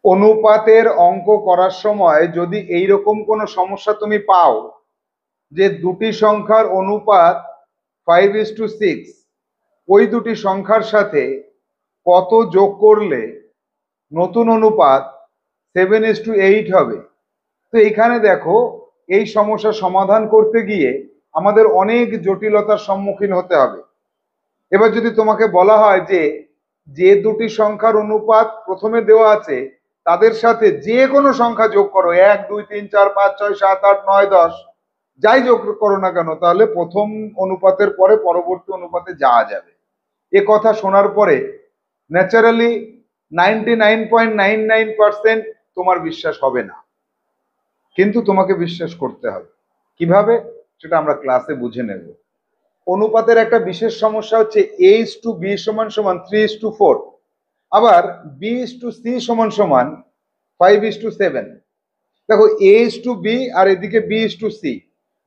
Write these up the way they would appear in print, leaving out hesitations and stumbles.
অনুপাতের অঙ্ক করার সময় যদি এইরকম কোনো সমস্যা তুমি পাও যে দুটি সংখ্যার অনুপাত 5:6, ওই দুটি সংখ্যার সাথে কত যোগ করলে নতুন অনুপাত 7:8 হবে। তো এখানে দেখো, এই সমস্যা সমাধান করতে গিয়ে আমাদের অনেক জটিলতার সম্মুখীন হতে হবে। এবার যদি তোমাকে বলা হয় যে যে দুটি সংখ্যার অনুপাত প্রথমে দেওয়া আছে তাদের সাথে যে কোনো সংখ্যা যোগ করো, 1 2 3 4 5 6 7 8 9 10, যাই যোগ করো না কেন, তাহলে প্রথম অনুপাতের পরে পরবর্তী অনুপাতে যাওয়া যাবে। এ কথা শোনার পরে ন্যাচারালি 99.99% তোমার বিশ্বাস হবে না, কিন্তু তোমাকে বিশ্বাস করতে হবে। কিভাবে, সেটা আমরা ক্লাসে বুঝে নেব। অনুপাতের একটা বিশেষ সমস্যা হচ্ছে a:b = 3:4, আবার b:c = 5:7। দেখো, a:b আর এদিকে b:c,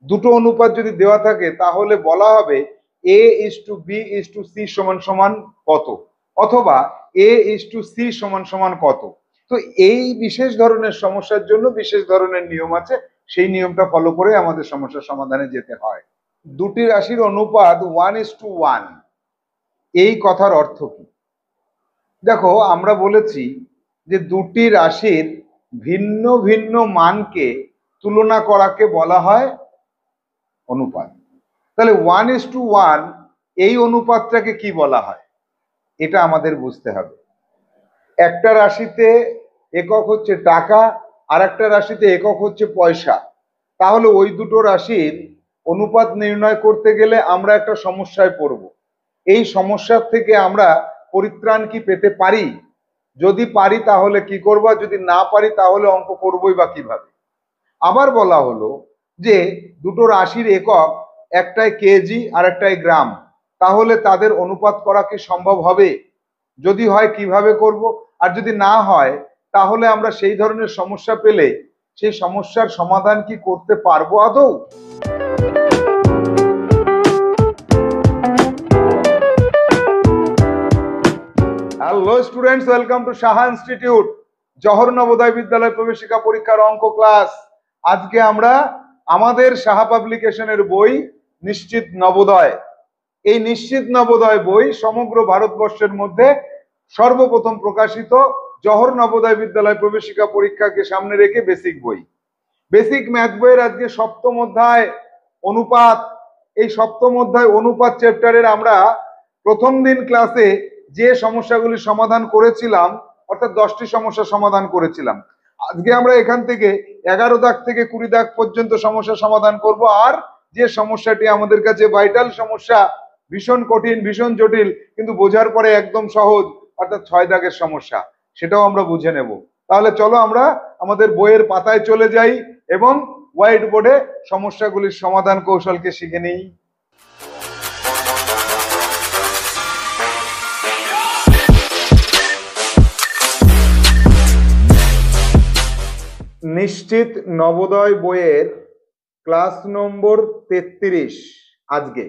দুটো অনুপাত যদি দেওয়া থাকে তাহলে বলা হবে a:b:c কত, অথবা a:c কত। তো এই বিশেষ ধরনের সমস্যার জন্য বিশেষ ধরনের নিয়ম আছে, সেই নিয়মটা ফলো করে আমাদের সমস্যার সমাধানে যেতে হয়। দুটি রাশির অনুপাত 1:1, এই কথার অর্থ কি? দেখো, আমরা বলেছি যে দুটি রাশির ভিন্ন ভিন্ন মানকে তুলনা করাকে বলা হয় অনুপাত। তাহলে 1:1 এই অনুপাতটাকে কি বলা হয়, এটা আমাদের বুঝতে হবে। একটা রাশিতে একক হচ্ছে টাকা, আর একটা রাশিতে একক হচ্ছে পয়সা। তাহলে ওই দুটো রাশির অনুপাত নির্ণয় করতে গেলে আমরা একটা সমস্যায় পড়ব। এই সমস্যার থেকে আমরা পরিত্রাণ কি পেতে পারি? যদি পারি তাহলে কি করব, যদি না পারি তাহলে অঙ্ক করবই বা কিভাবে? আবার বলা হলো যে দুটো রাশির একক, একটাই কেজি আর একটাই গ্রাম, তাহলে তাদের অনুপাত করা কি সম্ভব হবে? যদি হয় কিভাবে করব, আর যদি না হয় তাহলে আমরা সেই ধরনের সমস্যা পেলে সেই সমস্যার সমাধান কি করতে পারবো আদৌ? Hello students, welcome to Saha institute, Jawahar Navodaya বিদ্যালয় প্রবেশিকা পরীক্ষার অঙ্ক ক্লাস। আজকে আমরা আমাদের সাহা পাবলিকেশনের বই নিশ্চিত নবোদয়, এই নিশ্চিত নবোদয় বই সমগ্র ভারতবর্ষের মধ্যে সর্বপ্রথম প্রকাশিত জওহর নবোদয় বিদ্যালয় প্রবেশিকা পরীক্ষাকে সামনে রেখে বেসিক বই। বেসিক ম্যাথ বইয়ের আজকে সপ্তম অধ্যায় অনুপাত। এই সপ্তম অধ্যায় অনুপাত চ্যাপ্টারের আমরা প্রথম দিন ক্লাসে যে সমস্যাগুলি সমাধান করেছিলাম, অর্থাৎ 10টি সমস্যা সমাধান করেছিলাম, আজকে আমরা এখান থেকে 11 দাগ থেকে 20 দাগ পর্যন্ত সমস্যা সমাধান করব। আর যে সমস্যাটি আমাদের কাছে ভাইটাল সমস্যা, ভীষণ কঠিন ভীষণ জটিল কিন্তু বোঝার পরে একদম সহজ, অর্থাৎ 6 দাগের সমস্যা, সেটাও আমরা বুঝে নেব। তাহলে চলো আমরা আমাদের বইয়ের পাতায় চলে যাই এবং হোয়াইট বোর্ডে সমস্যাগুলির সমাধান কৌশলকে শিখে নিই। নিশ্চিত নবোদয় বইয়ের ক্লাস নম্বর 33। আজকে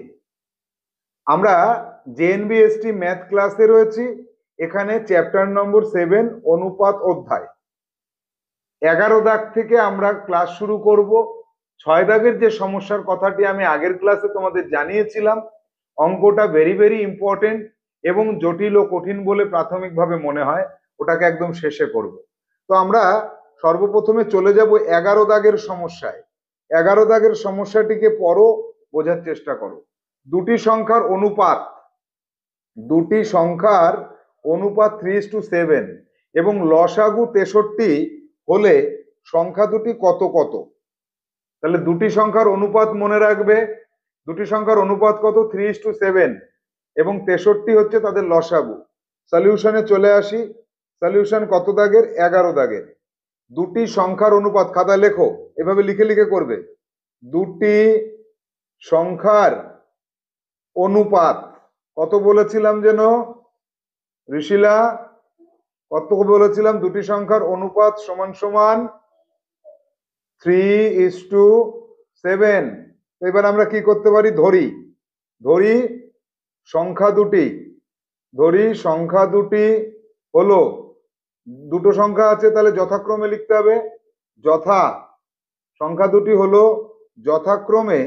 আমরা জেএনবিএসটি ম্যাথ ক্লাসে রয়েছি। এখানে চ্যাপ্টার নম্বর 7 অনুপাত অধ্যায়। 11 দাগ থেকে আমরা ক্লাস শুরু করব। 6 দাগের যে সমস্যার কথাটি আমি আগের ক্লাসে তোমাদের জানিয়েছিলাম, অঙ্কটা ভেরি ভেরি ইম্পর্টেন্ট এবং জটিল ও কঠিন বলে প্রাথমিকভাবে মনে হয়, ওটাকে একদম শেষে করব। তো আমরা সর্বপ্রথমে চলে যাব 11 দাগের সমস্যায়। 11 দাগের সমস্যাটিকে পড়ো, বোঝার চেষ্টা করো। দুটি সংখ্যার অনুপাত, দুটি সংখ্যার অনুপাত 3:7 এবং লসাগু 63 হলে সংখ্যা দুটি কত কত? তাহলে দুটি সংখ্যার অনুপাত মনে রাখবে, দুটি সংখ্যার অনুপাত কত? 3:7 এবং 63 হচ্ছে তাদের লসাগু। সলিউশনে চলে আসি। সলিউশন কত দাগের? 11 দাগের। দুটি সংখ্যার অনুপাত, খাতা লেখো, এভাবে লিখে লিখে করবে। দুটি সংখ্যার অনুপাত কত বলেছিলাম যেন ঋষিলা? কত বলেছিলাম? দুটি সংখ্যার অনুপাত সমান সমান 3:7। এবার আমরা কি করতে পারি? ধরি ধরি সংখ্যা দুটি, ধরি সংখ্যা দুটি হলো দুটো সংখ্যা আছে, তাহলে যথাক্রমে লিখতে হবে। যথা সংখ্যা দুটি হলো যথাক্রমে,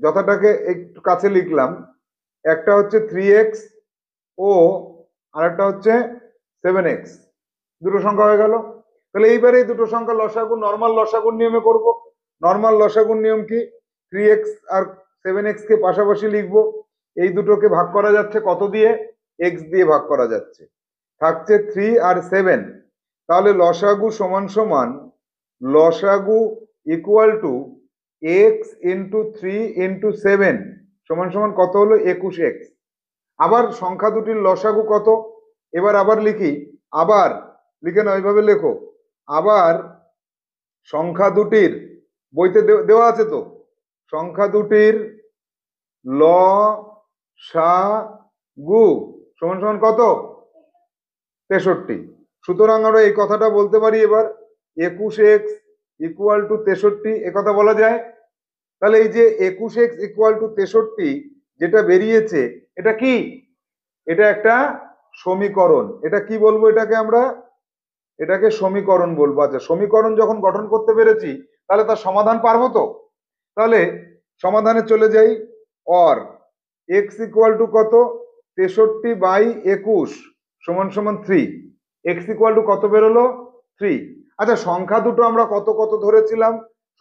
যথাটাকে একটু কাছে লিখলাম, একটা হচ্ছে 3x ও আরেকটা হচ্ছে 7x। দুটো সংখ্যা হয়ে গেল। তাহলে এইবারে এই দুটো সংখ্যা লসাগু নর্মাল লসাগুর নিয়মে করব। নর্মাল লসাগুর নিয়ম কি? 3x আর 7x কে পাশাপাশি লিখবো। এই দুটোকে ভাগ করা যাচ্ছে কত দিয়ে? x দিয়ে ভাগ করা যাচ্ছে। থাকছে 3 আর 7। তাহলে লসাগু সমান সমান লসাগু equal to x into 3 into 7 সমান সমান কত হলো? 21x। আবার সংখ্যা দুটির লসাগু কত? এবার আবার লিখি, আবার লিখে না, ওইভাবে লেখো। আবার সংখ্যা দুটির, বইতে দেওয়া আছে তো, সংখ্যা দুটির লসাগু সমান সমান কত? 63। সুতরাং আমরা এই কথাটা বলতে পারি এবার 21x ইকুয়াল টু 63, এ কথা বলা যায়। তাহলে এই যে 21x ইকুয়াল টু 63 যেটা বেরিয়েছে, এটা কি? এটা একটা সমীকরণ। এটা কি বলবো? এটাকে আমরা, এটাকে সমীকরণ বলবো। আচ্ছা, সমীকরণ যখন গঠন করতে পেরেছি, তাহলে তার সমাধান পারবো তো? তাহলে সমাধানে চলে যাই। অর এক্স ইকুয়াল টু কত? 63/21 সমান সমান 3। এক্স ইকুয়াল টু কত বেরোলো? 3। আচ্ছা, সংখ্যা দুটো আমরা কত কত ধরেছিলাম?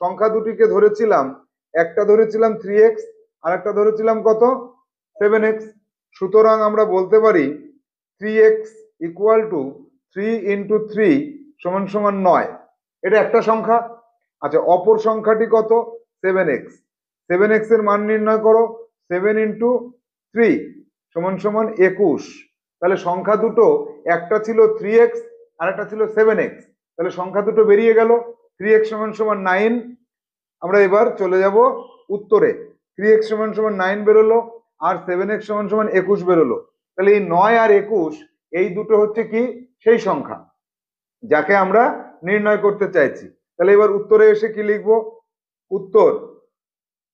সংখ্যা দুটিকে ধরেছিলাম, একটা ধরেছিলাম 3x আর একটা ধরেছিলাম কত? 7x। সুতরাং আমরা বলতে পারি 3x ইকুয়াল টু 3 ইন্টু 3 সমান সমান 9। এটা একটা সংখ্যা। আচ্ছা, অপর সংখ্যাটি কত? 7x। 7x এর মান নির্ণয় করো। 7 ইন্টু 3 সমান সমান 21। তাহলে সংখ্যা দুটো, একটা ছিল 3x আর একটা ছিল 7x। তাহলে সংখ্যা দুটো বেরিয়ে গেল। 3x সমান সমান 9। আমরা এবার চলে যাব উত্তরে। 3x সমান সমান 9 বেরোলো, আর 7x সমান সমান 21 বেরোলো। তাহলে এই 9 আর 21 এই দুটো হচ্ছে কি? সেই সংখ্যা যাকে আমরা নির্ণয় করতে চাইছি। তাহলে এবার উত্তরে এসে কি লিখবো? উত্তর,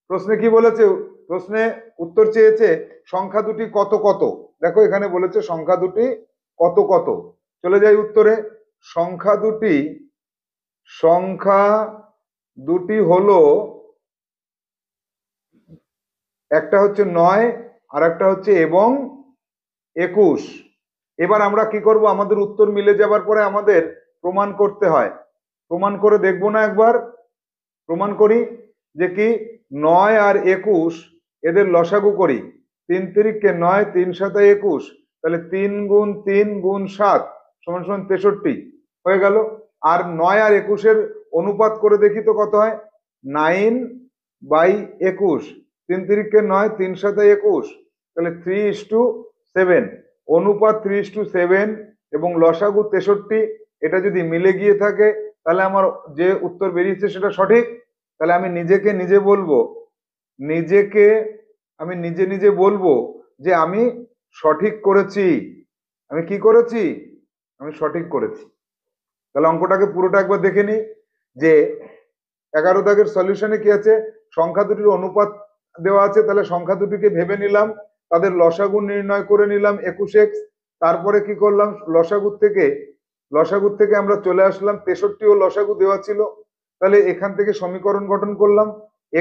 প্রশ্নে কি বলেছে? প্রশ্নে উত্তর চেয়েছে সংখ্যা দুটি কত কত। দেখো এখানে বলেছে সংখ্যা দুটি কত কত। চলে যাই উত্তরে। সংখ্যা দুটি হলো, একটা হচ্ছে 9 আর একটা হচ্ছে এবং 21। এবার আমরা কি করব? আমাদের উত্তর মিলে যাবার পরে আমাদের প্রমাণ করতে হয়। প্রমাণ করে দেখবো না একবার? প্রমাণ করি যে কি, 9 আর 21 এদের লসাগু করি। 3 তিরিকে 9, 3 সাথে 21, তাহলে 3 গুণ 3 গুণ 7 সমান সমান 63 হয়ে গেল। আর 9 আর 21 এর অনুপাত করে দেখি তো কত হয়? 9/21। 3 তিরিকে 9, 3 সাথে 21, তাহলে 3:7। অনুপাত 3:7 এবং লসাগু 63, এটা যদি মিলে গিয়ে থাকে তাহলে আমার যে উত্তর বেরিয়েছে সেটা সঠিক। তাহলে আমি নিজেকে নিজে বলবো, আমি নিজে নিজে বলবো যে আমি সঠিক করেছি। আমি কি করেছি? আমি সঠিক করেছি। তাহলে অঙ্কটাকে পুরোটা একবার দেখে নি যে 11 দাগের সলিউশনে কি আছে? সংখ্যা দুটির অনুপাত দেওয়া আছে, তাহলে সংখ্যা দুটিকে ভেবে নিলাম, তাদের লসাগু নির্ণয় করে নিলাম 21x। তারপরে কি করলাম? লসাগুর থেকে আমরা চলে আসলাম 63 ও লসাগু দেওয়া ছিল, তাহলে এখান থেকে সমীকরণ গঠন করলাম।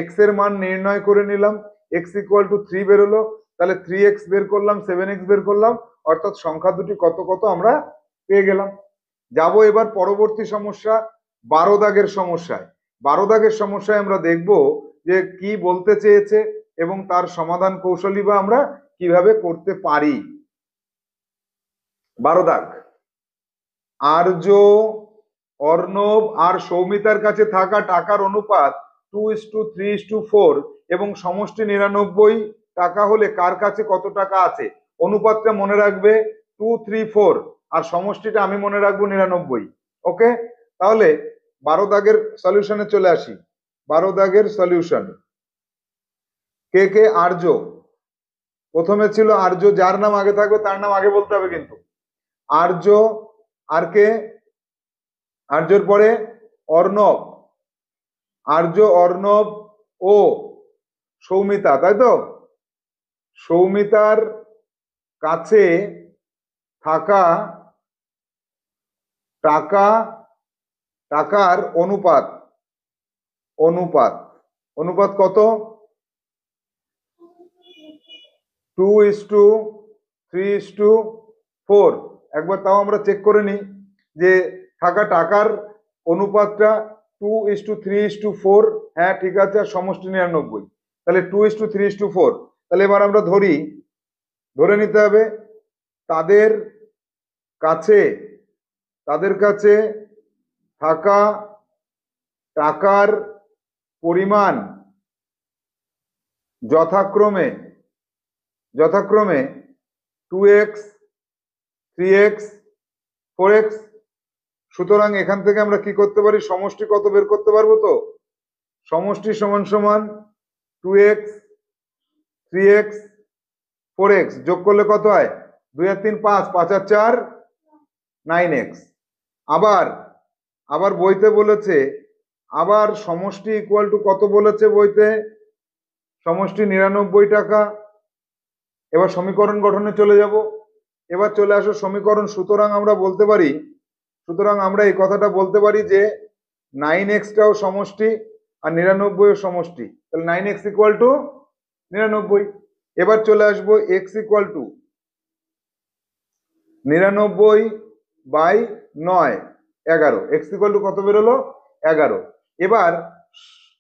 x এর মান নির্ণয় করে নিলাম, x ইকুয়াল টু 3 বেরোলো। তাহলে 3x বের করলাম, 7x বের করলাম, অর্থাৎ সংখ্যা দুটি কত কত আমরা পেয়ে গেলাম। যাব এবার পরবর্তী সমস্যা, 12 দাগের সমস্যায়। 12 দাগের সমস্যায় আমরা দেখব যে কি বলতে চেয়েছে এবং তার সমাধান কৌশলী বা আমরা কিভাবে করতে পারি। 12 দাগ, আর্য, অর্ণব আর সৌমিতার কাছে থাকা টাকার অনুপাত 2:3:4 এবং সমষ্টি 99 টাকা হলে কার কাছে কত টাকা আছে? অনুপাতটা মনে রাখবে 2:3:4 আর সমষ্টিটা আমি মনে রাখবো 99। ওকে, তাহলে 12 দাগের সলিউশনে চলে আসি। 12 দাগের সলিউশন, কে কে? আর্য। প্রথমে ছিল আর্য, যার নাম আগে থাকবে তার নাম আগে বলতে হবে কিন্তু। আর্য, আর কে? আর্যর পরে অর্ণব, আর্য, অর্ণব ও সৌমিতা, তাই তো? সৌমিতার কাছে থাকা টাকা, টাকার অনুপাত, অনুপাত, অনুপাত কত? 2:3:4। একবার তাও আমরা চেক করে নিই যে টাকার অনুপাতটা 2:3:4। হ্যাঁ ঠিক আছে, আর সমষ্টি 99, তাহলে 2:3:4। তাহলে এবার আমরা ধরে নিতে হবে তাদের কাছে, তাদের কাছে থাকা টাকার পরিমাণ যথাক্রমে 2x, 3x, 4x। সুতরাং এখান থেকে আমরা কি করতে পারি? সমষ্টি কত বের করতে পারবো? তো সমষ্টি সমান সমান 2x, 3x, 4x যোগ করলে কত হয়? 2 আর 3 5, 5 আর 4 9x। আবার বইতে বলেছে, আবার সমষ্টি ইকুয়াল টু কত বলেছে বইতে? সমষ্টি 99 টাকা। এবার সমীকরণ গঠনে চলে যাব। এবার চলে আসো সমীকরণ। সুতরাং আমরা বলতে পারি, সুতরাং আমরা এই কথাটা বলতে পারি যে 9x-টাও সমষ্টি আর 99ও সমষ্টি। তাহলে 9x ইকুয়াল টু 99। এবার চলে আসবো x equal two 99/9 11। x equal two কত বেরোলো? 11। এবার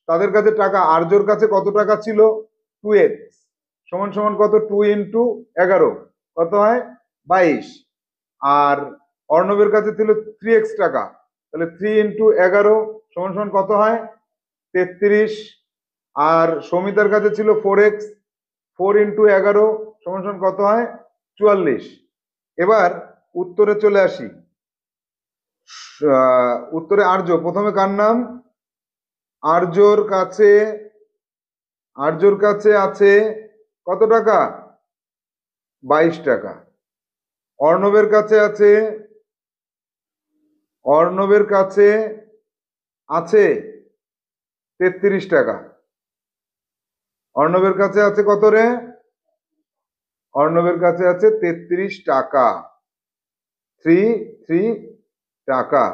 তাদের কাছে টাকা, আর্যর কাছে কত টাকা ছিল? 2x সমান সমান কত? 2 ইন্টু 11 কত হয়? 22। আর অর্ণবের কাছে ছিল 3x টাকা, তাহলে 3 ইন্টু 11 সমান সমান কত হয়? 33। আর সৌমিতার কাছে ছিল 4x, 4 ইন্টু 11 সমান সমান কত হয়? 44। এবার উত্তরে চলে আসি। উত্তরে আর্য, প্রথমে কার নাম? আর্যর কাছে আছে কত টাকা? 22 টাকা। অর্ণবের কাছে আছে 33 টাকা। অর্ণবের কাছে আছে কত রে? অর্ণবের কাছে আছে 33 টাকা, 3 টাকা।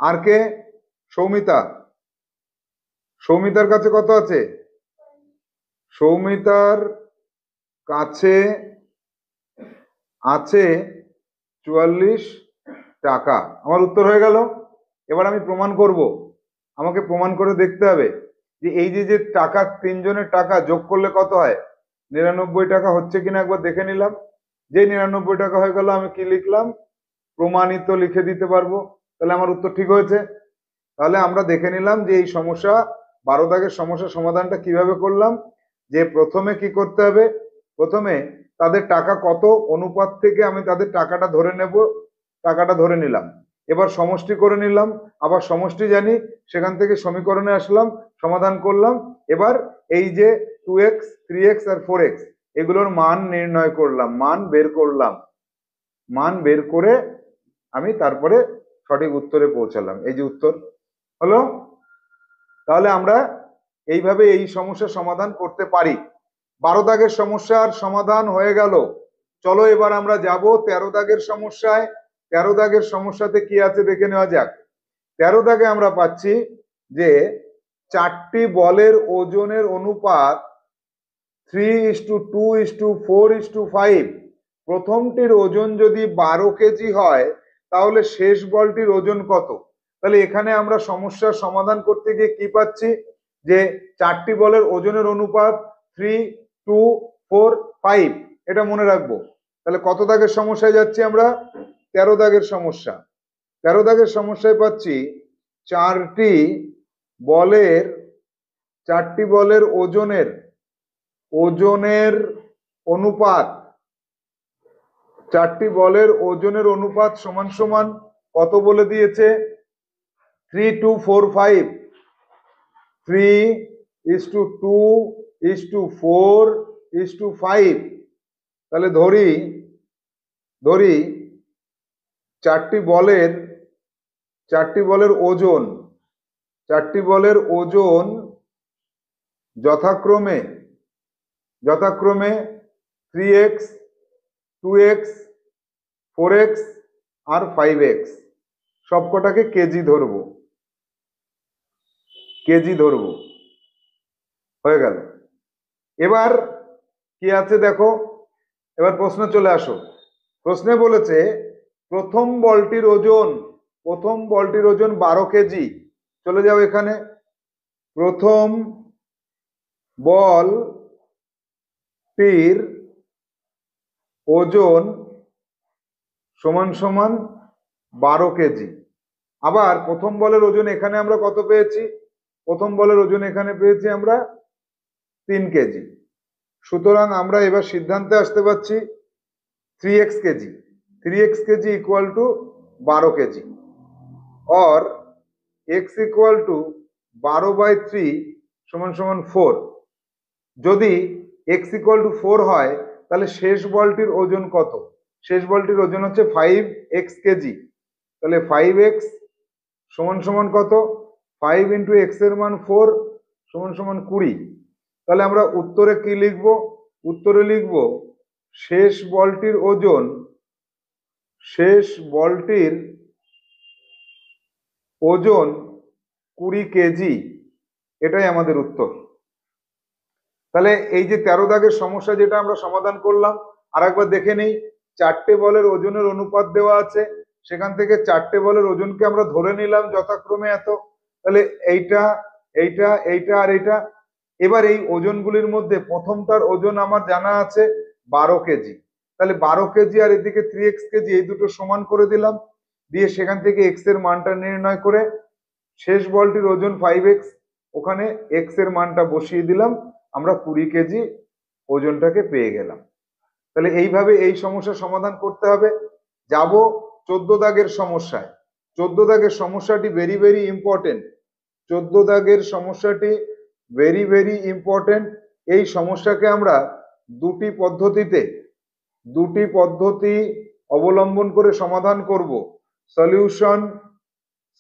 আর কে? সৌমিতার কাছে কত আছে? সৌমিতার কাছে আছে 44 টাকা। আমার উত্তর হয়ে গেল। এবার আমি প্রমাণ করব। আমাকে প্রমাণ করে দেখতে হবে যে এই যে টাকা, তিনজনের টাকা যোগ করলে কত হয়? 99 টাকা হচ্ছে কিনা একবার দেখে নিলাম। যে 99 টাকা হয়ে গেল, আমি কি লিখলাম? প্রমাণিত লিখে দিতে পারবো। তাহলে আমার উত্তর ঠিক হয়েছে। তাহলে আমরা দেখে নিলাম যে এই সমস্যা, 12 দাগের সমস্যা সমাধানটা কিভাবে করলাম। যে প্রথমে কি করতে হবে? প্রথমে তাদের টাকা কত অনুপাত থেকে আমি তাদের টাকাটা ধরে নেব, টাকাটা ধরে নিলাম। এবার সমষ্টি করে নিলাম, আবার সমষ্টি জানি, সেখান থেকে সমীকরণে আসলাম, সমাধান করলাম। এবার এই যে 2x, 3x আর 4x এগুলোর মান নির্ণয় করলাম, মান বের করলাম। মান বের করে আমি তারপরে সঠিক উত্তরে পৌঁছালাম। এই যে উত্তর হলো। তাহলে আমরা এইভাবে এই সমস্যার সমাধান করতে পারি। 12 দাগের সমস্যার সমাধান হয়ে গেল। চলো এবার আমরা যাব 13 দাগের সমস্যায়। 13 দাগের সমস্যাতে কি আছে দেখে নেওয়া যাক। 13 দাগে আমরা পাচ্ছি যে 4টি বলের ওজনের অনুপাত 3:2:4:5। প্রথমটির ওজন যদি 12 কেজি হয় তাহলে শেষ বলটির ওজন কত? তাহলে এখানে আমরা সমস্যার সমাধান করতে গিয়ে কি পাচ্ছি? যে 4টি বলের ওজনের অনুপাত 3:2:4:5, এটা মনে রাখবো। তাহলে কত দাগের সমস্যায় যাচ্ছি আমরা? 13 দাগের সমস্যা। 13 দাগের সমস্যায় পাচ্ছি 4টি বলের ওজনের অনুপাত, 4টি বলের ওজনের অনুপাত সমান সমান কত বলে দিয়েছে? 3:2:4:5। 3:2:4:5। তাহলে ধরি 4টি বলের ওজন যথাক্রমে 3x, 2x, 4x আর 5x সবকটাকে কেজি ধরবো, কেজি ধরবো, হয়ে গেল। এবার কি আছে দেখো, এবার প্রশ্ন চলে আসো। প্রশ্নে বলেছে প্রথম বলটির ওজন, প্রথম বলটির ওজন 12 কেজি। চলে যাও এখানে, প্রথম বলটির ওজন সমান সমান 12 কেজি। আবার প্রথম বলের ওজন এখানে আমরা কত পেয়েছি? প্রথম বলের ওজন এখানে পেয়েছি আমরা 3 কেজি। সুতরাং আমরা এবার সিদ্ধান্তে আসতে পারছি 3x KG, 3x KG equal to 12 KG, और x ইকুয়াল টু 12/3 সমান সমান 4। যদি x ইকুয়াল টু 4 হয় তাহলে শেষ বলটির ওজন কত? শেষ বলটির ওজন হচ্ছে 5x কেজি। তাহলে 5x সমান সমান কত? 5 ইন্টু x এর মান 4 সমান সমান 20। তাহলে আমরা উত্তরে কি লিখব? উত্তরে লিখব শেষ বলটির ওজন, শেষ বলটির ওজন 20 কেজি। এটাই আমাদের উত্তর। তাহলে এই যে 13 দাগের সমস্যা যেটা আমরা সমাধান করলাম, আর একবার দেখে নেই। 4টে বলের ওজনের অনুপাত দেওয়া আছে, সেখান থেকে 4টে বলের ওজনকে আমরা ধরে নিলাম যথাক্রমে এত। তাহলে এইটা, এইটা, এইটা আর এইটা। এবার এই ওজনগুলির মধ্যে প্রথমটার ওজন আমার জানা আছে 12 কেজি। তাহলে 12 কেজি আর এদিকে 3x কেজি, এই দুটো সমান করে দিলাম, দিয়ে সেখান থেকে x এর মানটা নির্ণয় করে শেষ বলটির ওজন 5x, ওখানে x এর মানটা বসিয়ে দিলাম, আমরা 20 কেজি ওজনটাকে পেয়ে গেলাম। তাহলে এইভাবে এই সমস্যার সমাধান করতে হবে। যাব 14 দাগের সমস্যায়। 14 দাগের সমস্যাটি ভেরি ভেরি ইম্পর্টেন্ট। 14 দাগের সমস্যাটি ভেরি ভেরি ইম্পর্টেন্ট। এই সমস্যাকে আমরা দুটি পদ্ধতি অবলম্বন করে সমাধান করব।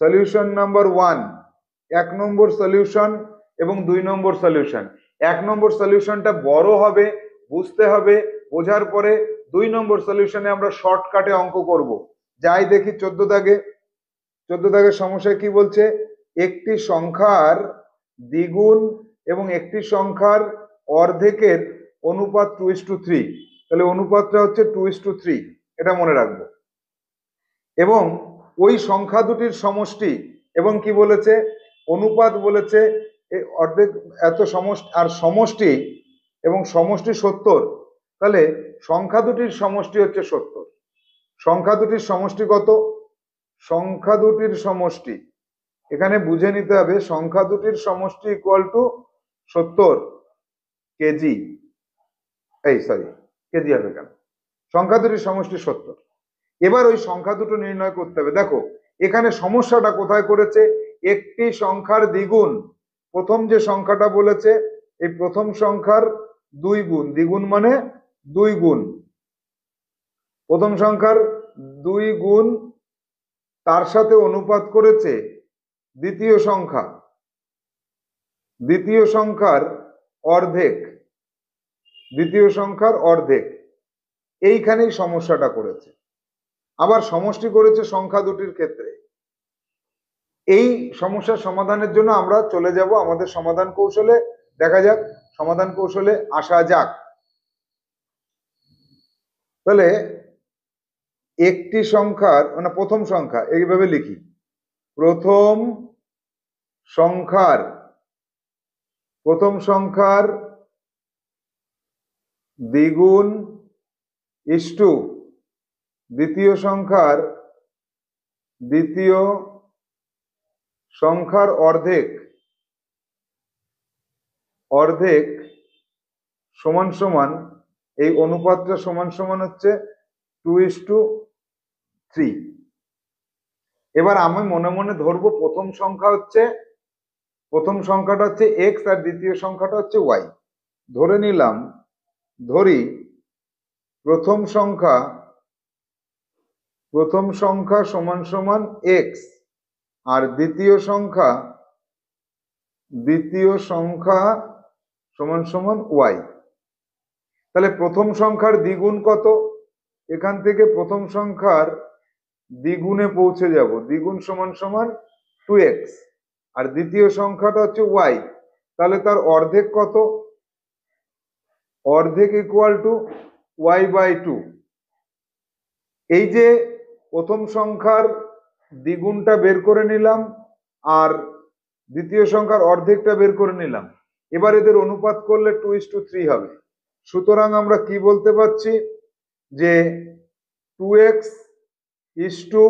সলিউশন নাম্বার 1, 1 নম্বর সলিউশন এবং 2 নম্বর সলিউশন। 1 নম্বর সলিউশনটা বড় হবে, বুঝতে হবে, বোঝার পরে 2 নম্বর সলিউশনে আমরা শর্টকাটে অঙ্ক করব। যাই দেখি 14 দাগে। 14 দাগের সমস্যায় কি বলছে? একটি সংখ্যার দ্বিগুণ এবং একটি সংখ্যার অর্ধেকের অনুপাত 2:3। তাহলে অনুপাতটা হচ্ছে 2:3, এটা মনে রাখবো। এবং ওই সংখ্যা দুটির সমষ্টি, এবং কি বলেছে? অনুপাত বলেছে অর্ধেক এত সমষ্টি, আর সমষ্টি, এবং সমষ্টি 70। তাহলে সংখ্যা দুটির সমষ্টি হচ্ছে 70। সংখ্যা দুটির সমষ্টি কত? সংখ্যা দুটির সমষ্টি এখানে বুঝে নিতে হবে, সংখ্যা দুটির সমষ্টি ইকুয়াল টু 70 কেজি। এই সরি, কেজি হবে কেন? সংখ্যা দুটির সমষ্টি 70। এবার ওই সংখ্যা দুটো নির্ণয় করতে হবে। দেখো এখানে সমস্যাটা কোথায় করেছে? একটি সংখ্যার দ্বিগুণ, প্রথম যে সংখ্যাটা বলেছে এই প্রথম সংখ্যার 2 গুণ, দ্বিগুণ মানে 2 গুণ, প্রথম সংখ্যার 2 গুণ, তার সাথে অনুপাত করেছে দ্বিতীয় সংখ্যা, দ্বিতীয় সংখ্যার অর্ধেক, দ্বিতীয় সংখ্যার অর্ধেক। এইখানেই সমস্যাটা করেছে। আবার সমষ্টি করেছে সংখ্যা দুটির ক্ষেত্রে। এই সমস্যার সমাধানের জন্য আমরা চলে যাব আমাদের সমাধান কৌশলে। দেখা যাক সমাধান কৌশলে আসা যাক। তাহলে একটি সংখ্যার মানে প্রথম সংখ্যা এইভাবে লিখি, প্রথম সংখ্যার দ্বিগুণ ইস্টু দ্বিতীয় সংখ্যার অর্ধেক সমান সমান, এই অনুপাতটা সমান সমান হচ্ছে 2:3। এবার আমি মনে মনে ধরবো প্রথম সংখ্যাটা হচ্ছে x আর দ্বিতীয় সংখ্যাটা হচ্ছে y। ধরে নিলাম, ধরি প্রথম সংখ্যা সমান সমান x আর দ্বিতীয় সংখ্যা সমান সমান y। তাহলে প্রথম সংখ্যার দ্বিগুণ কত? এখান থেকে প্রথম সংখ্যার দ্বিগুণে পৌঁছে যাব, দ্বিগুণ সমান সমান 2x, আর দ্বিতীয় সংখ্যাটা হচ্ছে y, তাহলে তার অর্ধেক কত? অর্ধেক ইকুয়াল টু y/2। এই যে প্রথম সংখ্যার দ্বিগুণটা বের করে নিলাম আর দ্বিতীয় সংখ্যার অর্ধেকটা বের করে নিলাম, এবার এদের অনুপাত করলে 2:3 হবে। সুতরাং আমরা কি বলতে পারছি যে 2x is to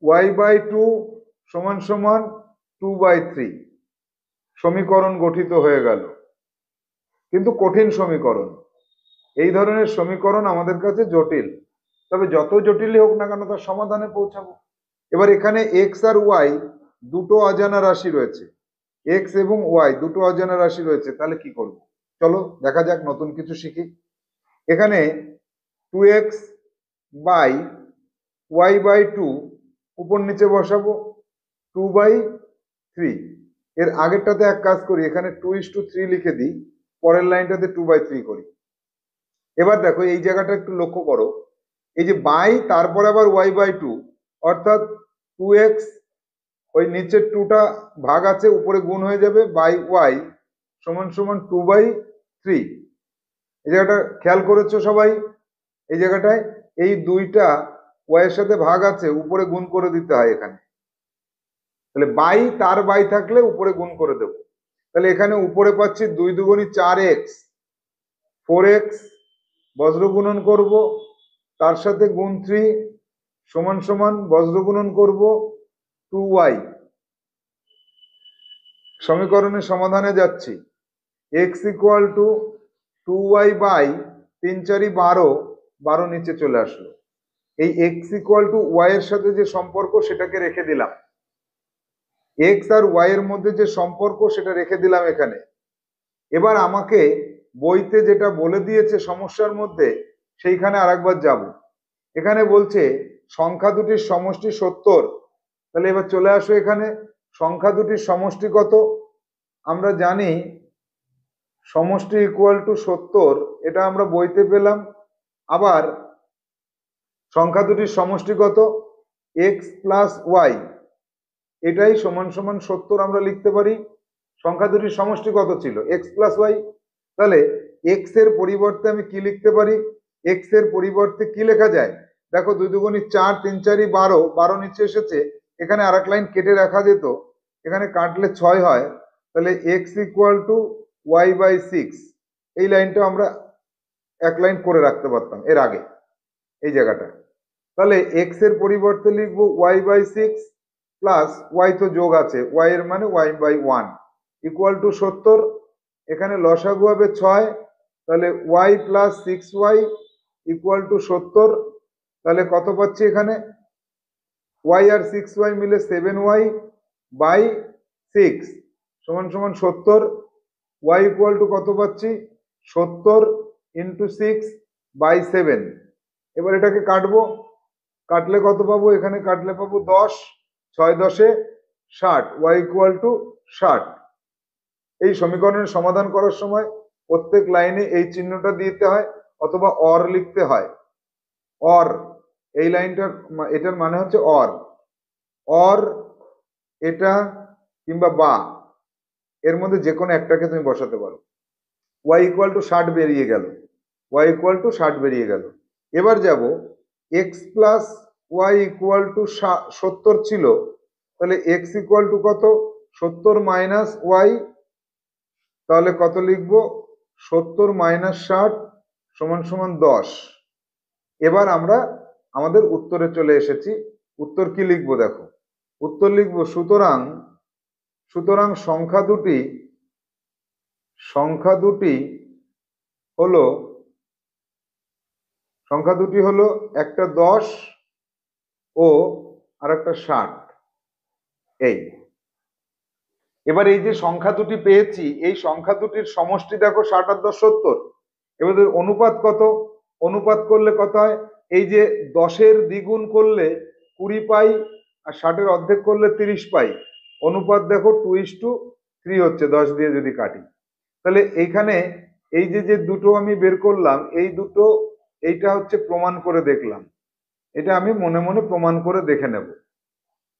y/2 সমান সমান 2/3। সমীকরণ গঠিত হয়ে গেল, কিন্তু কঠিন সমীকরণ। এই ধরনের সমীকরণ আমাদের কাছে জটিল, তবে যত জটিলই হোক না কেন তার সমাধানে পৌঁছাবো। এবার এখানে এক্স আর ওয়াই দুটো অজানা রাশি রয়েছে, এক্স এবং ওয়াই দুটো অজানা রাশি রয়েছে, তাহলে কি করব? চলো দেখা যাক, নতুন কিছু শিখি। এখানে 2x বাই y/2 উপর নিচে বসাবো, 2/3। এর আগেরটাতে এক কাজ করি, এখানে 2:3 লিখে দিই, পরের লাইনটাতে 2/3 করি। এবার দেখো এই জায়গাটা একটু লক্ষ্য করো, এই যে বাই তারপরে আবার y/2, অর্থাৎ 2x, ওই নিচের 2টা ভাগ আছে উপরে গুণ হয়ে যাবে, বাই y সমান সমান 2/3। এই জায়গাটা খেয়াল করেছো সবাই? এই জায়গাটায় এই দুইটা y এর সাথে ভাগ আছে, উপরে গুণ করে দিতে হয় এখানে। তাহলে বাই তার বাই থাকলে উপরে গুণ করে দেব। তাহলে এখানে উপরে পাচ্ছি 2 দুগুণী 4x, 4x বজ্র গুণন করব, তার সাথে গুণ 3 সমান সমান বজ্র গুণন করব 2y। সমীকরণের সমাধানে যাচ্ছি, x equal two 2y by 3 4 12, 12 নিচে চলে আসলো। এই x ইকুয়াল টু y এর সাথে যে সম্পর্ক সেটাকে রেখে দিলাম, x আর y এর মধ্যে যে সম্পর্ক সেটা রেখে দিলাম এখানে। এবার আমাকে বইতে যেটা বলে দিয়েছে সমস্যার মধ্যে, সেইখানে আরেকবার যাব। এখানে বলছে সংখ্যা দুটির সমষ্টি 70। তাহলে এবার চলে আসো এখানে, সংখ্যা দুটির সমষ্টি কত? আমরা জানি সমষ্টি ইকুয়াল টু 70, এটা আমরা বইতে পেলাম। আবার সংখ্যা দুটির সমষ্টি কত? এক্স প্লাস ওয়াই, এটাই সমান সমান 70 আমরা লিখতে পারি। সংখ্যা দুটির সমষ্টি কত ছিল? X plus y. তাহলে এক্স এর পরিবর্তে আমি কি লিখতে পারি? এক্স এর পরিবর্তে কি লেখা যায়? দেখো 2 দুগুণী 4, 3 4 12, 12 নিচে এসেছে, এখানে আর এক লাইন কেটে রাখা যেত, এখানে কাটলে 6 হয়। তাহলে এক্স ইকুয়াল টু y/6, এই লাইনটা আমরা এক লাইন করে রাখতে পারতাম এর আগে এই জায়গাটা। তাহলে এক্স এর পরিবর্তে লিখবো y/6 প্লাস ওয়াই তো যোগ আছে, ওয়াই এর মানে y/1 ইকুয়াল টু 70। এখানে লসাগু হবে 6, তাহলে y plus 6y equal to 70। তাহলে কত পাচ্ছি এখানে? y আর 6y মিলে 7y বাই 6 সমান সমান 70। y ইকুয়াল টু কত পাচ্ছি? 70 ইন্টু 6/7। এবার এটাকে কাটবো, কাটলে কত পাবো? এখানে কাটলে পাবো 10, 6 10 60, y ইকুয়াল টু 60। এই সমীকরণের সমাধান করার সময় প্রত্যেক লাইনে এই চিহ্নটা দিতে হয়, অথবা অর লিখতে হয়। অর, এই লাইনটার এটার মানে হচ্ছে অর, অর এটা কিংবা বা, এর মধ্যে যে কোনো একটাকে তুমি বসাতে পারো। y ইকুয়াল টু 60 বেরিয়ে গেল, y ইকুয়াল টু 60 বেরিয়ে গেল। এবার যাব x plus y equal to 70 ছিল, তাহলে x ইকুয়াল টু কত? 70 মাইনাস ওয়াই, তাহলে কত লিখবো? 70 মাইনাস 60 সমান সমান 10। এবার আমরা আমাদের উত্তরে চলে এসেছি। উত্তর কি লিখবো দেখো, উত্তর লিখবো সুতরাং, সুতরাং সংখ্যা দুটি হলো, সংখ্যা দুটি হলো একটা 10 ও আর একটা 60। এই এবার এই যে সংখ্যা দুটি পেয়েছি, এই সংখ্যা দুটির সমষ্টি দেখো 60 আর 10 70। এবার অনুপাত কত? অনুপাত করলে কত হয়? এই যে 10-এর দ্বিগুণ করলে 20 পাই, আর 60-এর অর্ধেক করলে 30 পাই। অনুপাত দেখো 2:3 হচ্ছে 10 দিয়ে যদি কাটি। তাহলে এইখানে এই যে যে দুটো আমি বের করলাম, এই দুটো, এইটা হচ্ছে প্রমাণ করে দেখলাম। এটা আমি মনে মনে প্রমাণ করে দেখে নেব।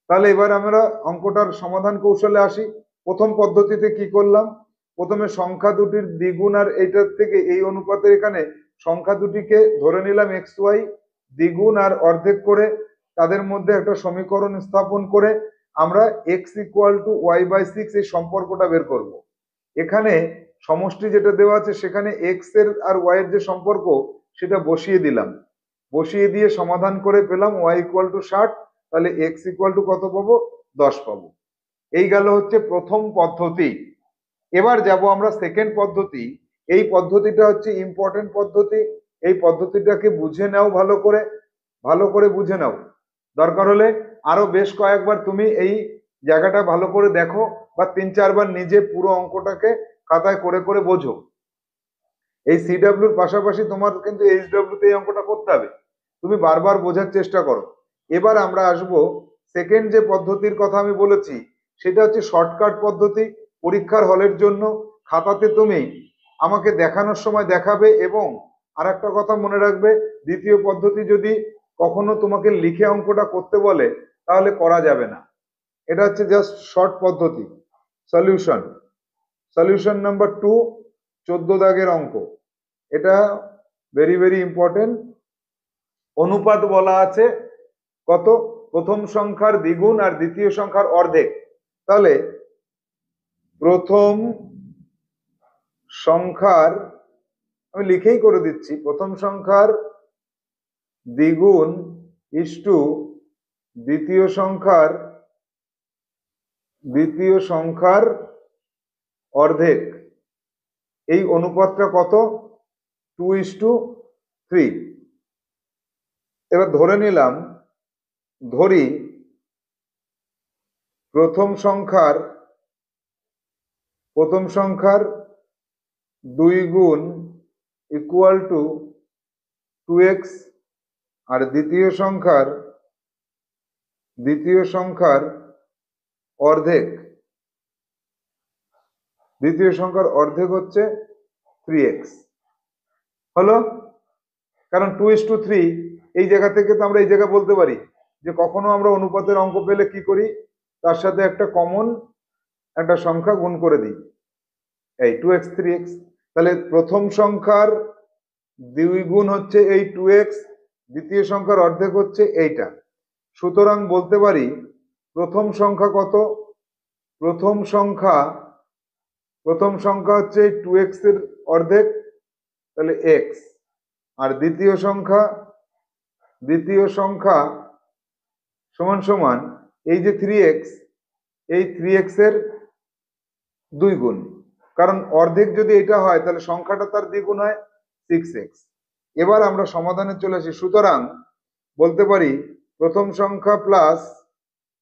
তাহলে এবার আমরা অঙ্কটার সমাধান কৌশলে আসি। প্রথম পদ্ধতিতে কি করলাম, প্রথমে সংখ্যা দুটির দ্বিগুণ আর এইটার থেকে এই অনুপাতের এখানে সংখ্যা দুটিকে ধরে নিলাম এক্স ওয়াই, দ্বিগুণ আর অর্ধেক করে তাদের মধ্যে একটা সমীকরণ স্থাপন করে আমরা x equal to y by six এই সম্পর্কটা বের করব। এখানে সমষ্টি যেটা দেওয়া আছে সেখানে এক্স এর আর ওয়াই এর যে সম্পর্ক সেটা বসিয়ে দিলাম, বসিয়ে দিয়ে সমাধান করে পেলাম ওয়াই ইকুয়াল টু 60, তাহলে এক্স ইকুয়াল টু কত পাবো, 10 পাবো। এই গেল হচ্ছে প্রথম পদ্ধতি। এবার যাব আমরা সেকেন্ড পদ্ধতি। এই পদ্ধতিটা হচ্ছে ইম্পর্টেন্ট পদ্ধতি। এই পদ্ধতিটাকে বুঝে নাও, ভালো করে বুঝে নাও। দরকার হলে আরো বেশ কয়েকবার তুমি এই জায়গাটা ভালো করে দেখো বা 3-4বার নিজে পুরো অঙ্কটাকে খাতায় করে করে বোঝো। এই সিডব্লিউর পাশাপাশি তোমার কিন্তু এইচডব্লিউ তে এই অঙ্কটা করতে হবে, তুমি বারবার বোঝার চেষ্টা করো। এবার আমরা আসব সেকেন্ড যে পদ্ধতির কথা আমি বলেছি, সেটা হচ্ছে শর্টকাট পদ্ধতি। পরীক্ষার হলের জন্য খাতাতে তুমি আমাকে দেখানোর সময় দেখাবে, এবং আর একটা কথা মনে রাখবে, দ্বিতীয় পদ্ধতি যদি কখনো তোমাকে লিখে অঙ্কটা করতে বলে তাহলে করা যাবে না। এটা হচ্ছে জাস্ট শর্ট পদ্ধতি। সলিউশন, সলিউশন নাম্বার 2, 14 দাগের অঙ্ক। এটা ভেরি ভেরি ইম্পর্টেন্ট। অনুপাত বলা আছে কত, প্রথম সংখ্যার দ্বিগুণ আর দ্বিতীয় সংখ্যার অর্ধেক। তাহলে প্রথম সংখ্যার, আমি লিখেই করে দিচ্ছি, প্রথম সংখ্যার দ্বিগুণ ইস্টু দ্বিতীয় সংখ্যার অর্ধেক, এই অনুপাতটা কত, 2:3। এবার ধরে নিলাম, ধরি প্রথম সংখ্যার 2 গুণ ইকুয়াল টু 2x, আর দ্বিতীয় সংখ্যার অর্ধেক, হচ্ছে 3x। হলো, কারণ 2:3 এই জায়গা থেকে তো আমরা এই জায়গা বলতে পারি যে কখনো আমরা অনুপাতের অঙ্ক পেলে কি করি, তার সাথে একটা কমন একটা সংখ্যা গুণ করে দিই, এই 2x 3x। তাহলে প্রথম সংখ্যার দ্বিগুণ হচ্ছে এই 2x, দ্বিতীয় সংখ্যার অর্ধেক হচ্ছে এইটা। সুতরাং বলতে পারি প্রথম সংখ্যা কত, প্রথম সংখ্যা হচ্ছে 2x এর অর্ধেক, তাহলে x, আর দ্বিতীয় সংখ্যা সমান সমান এই যে 3x, এই 3x এর 2 গুণ, কারণ অর্ধেক যদি এটা হয় তাহলে সংখ্যাটা তার দ্বিগুণ হয়, 6x। এবার আমরা সমাধানে চলে আসি। সুতরাং বলতে পারি প্রথম সংখ্যা প্লাস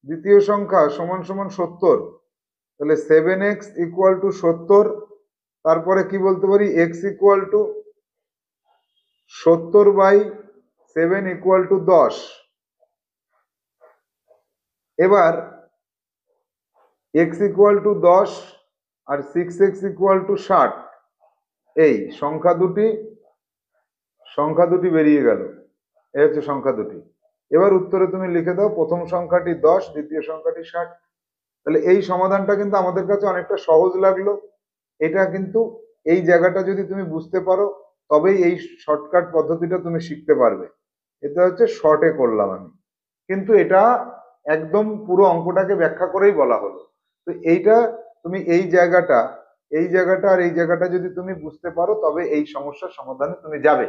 দ্বিতীয় সংখ্যা সমান সমান 70, তাহলে 7x ইকুয়াল টু 70। তারপরে কি বলতে পারি, x equal to 70/7 equal to 10। এবার x ইকুয়াল টু 10 আর 6x ইকুয়াল টু 60, এই সংখ্যা দুটি বেরিয়ে গেল, এই হচ্ছে সংখ্যা দুটি। এবার উত্তরে তুমি লিখে দাও প্রথম সংখ্যাটি 10, দ্বিতীয় সংখ্যাটি 60। তাহলে এই সমাধানটা কিন্তু আমাদের কাছে অনেকটা সহজ লাগলো। এটা কিন্তু এই জায়গাটা যদি তুমি বুঝতে পারো তবেই এই শর্টকাট পদ্ধতিটা তুমি শিখতে পারবে। এটা হচ্ছে শর্টে করলাম আমি, কিন্তু এটা একদম পুরো অঙ্কটাকে ব্যাখ্যা করেই বলা হলো। তো এইটা তুমি এই জায়গাটা আর এই জায়গাটা যদি তুমি বুঝতে পারো তবে এই সমস্যার সমাধানে তুমি যাবে।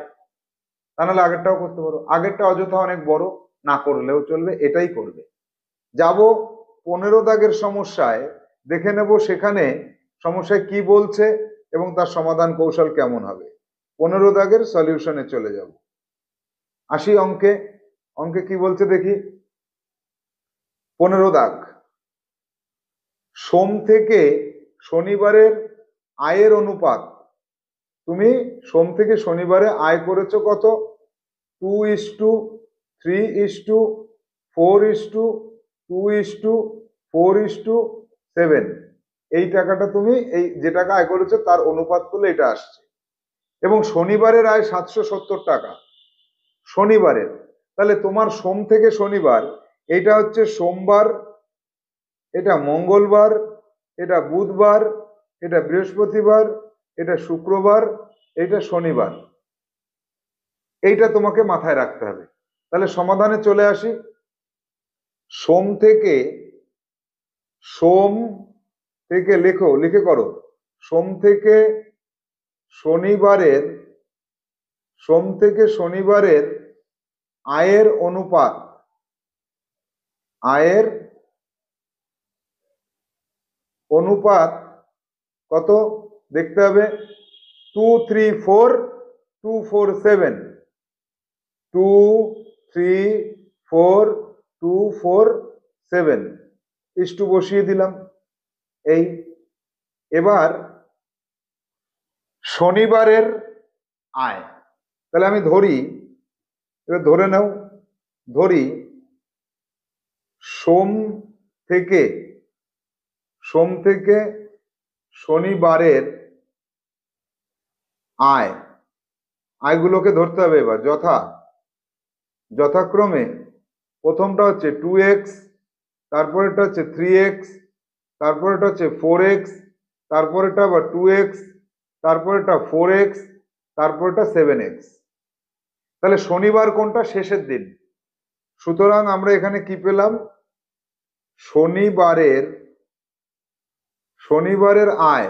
তা নাহলে আগেরটাও করতে পারো, আগেরটা অযথা অনেক বড়, না করলেও চলবে, এটাই করবে। যাব 15 দাগের সমস্যায়, দেখে নেব সেখানে সমস্যায় কি বলছে এবং তার সমাধান কৌশল কেমন হবে। 15 দাগের সলিউশনে চলে যাব। আসি অঙ্কে কি বলছে দেখি। 15 দাগ, সোম থেকে শনিবারের আয়ের অনুপাত। তুমি সোম থেকে শনিবারে আয় করেছো কত, 2:3:4:2:4:7। এই টাকাটা তুমি এই যে টাকা আয় করেছো তার অনুপাত করলে এটা আসছে। এবং শনিবারের আয় 770 টাকা, শনিবারের, তাহলে তোমার সোম থেকে শনিবার, এটা হচ্ছে সোমবার, এটা মঙ্গলবার, এটা বুধবার, এটা বৃহস্পতিবার, এটা শুক্রবার, এটা শনিবার। এইটা তোমাকে মাথায় রাখতে হবে। তাহলে সমাধানে চলে আসি। সোম থেকে, সোম থেকে লেখো, লিখে করো, সোম থেকে শনিবারের, সোম থেকে শনিবারের আয়ের অনুপাত, আয়ের অনুপাত কত দেখতে হবে? 234 247, 234 247 ইস্টু বসিয়ে দিলাম। এই এবার শনিবারের আয়, তাহলে আমি ধরি, এবার ধরে নাও, ধরি সোম থেকে, সোম থেকে শনিবারের আয়, আয়গুলোকে ধরতে হবে এবার যথাক্রমে প্রথমটা হচ্ছে 2x, তারপরেটা হচ্ছে 3x, তারপরেটা হচ্ছে 4x, তারপরেটা আবার 2x, তারপরেটা 4x, তারপরেটা 7x। তাহলে শনিবার কোনটা? শেষের দিন। সুতরাং আমরা এখানে কি পেলাম? শনিবারের আয়,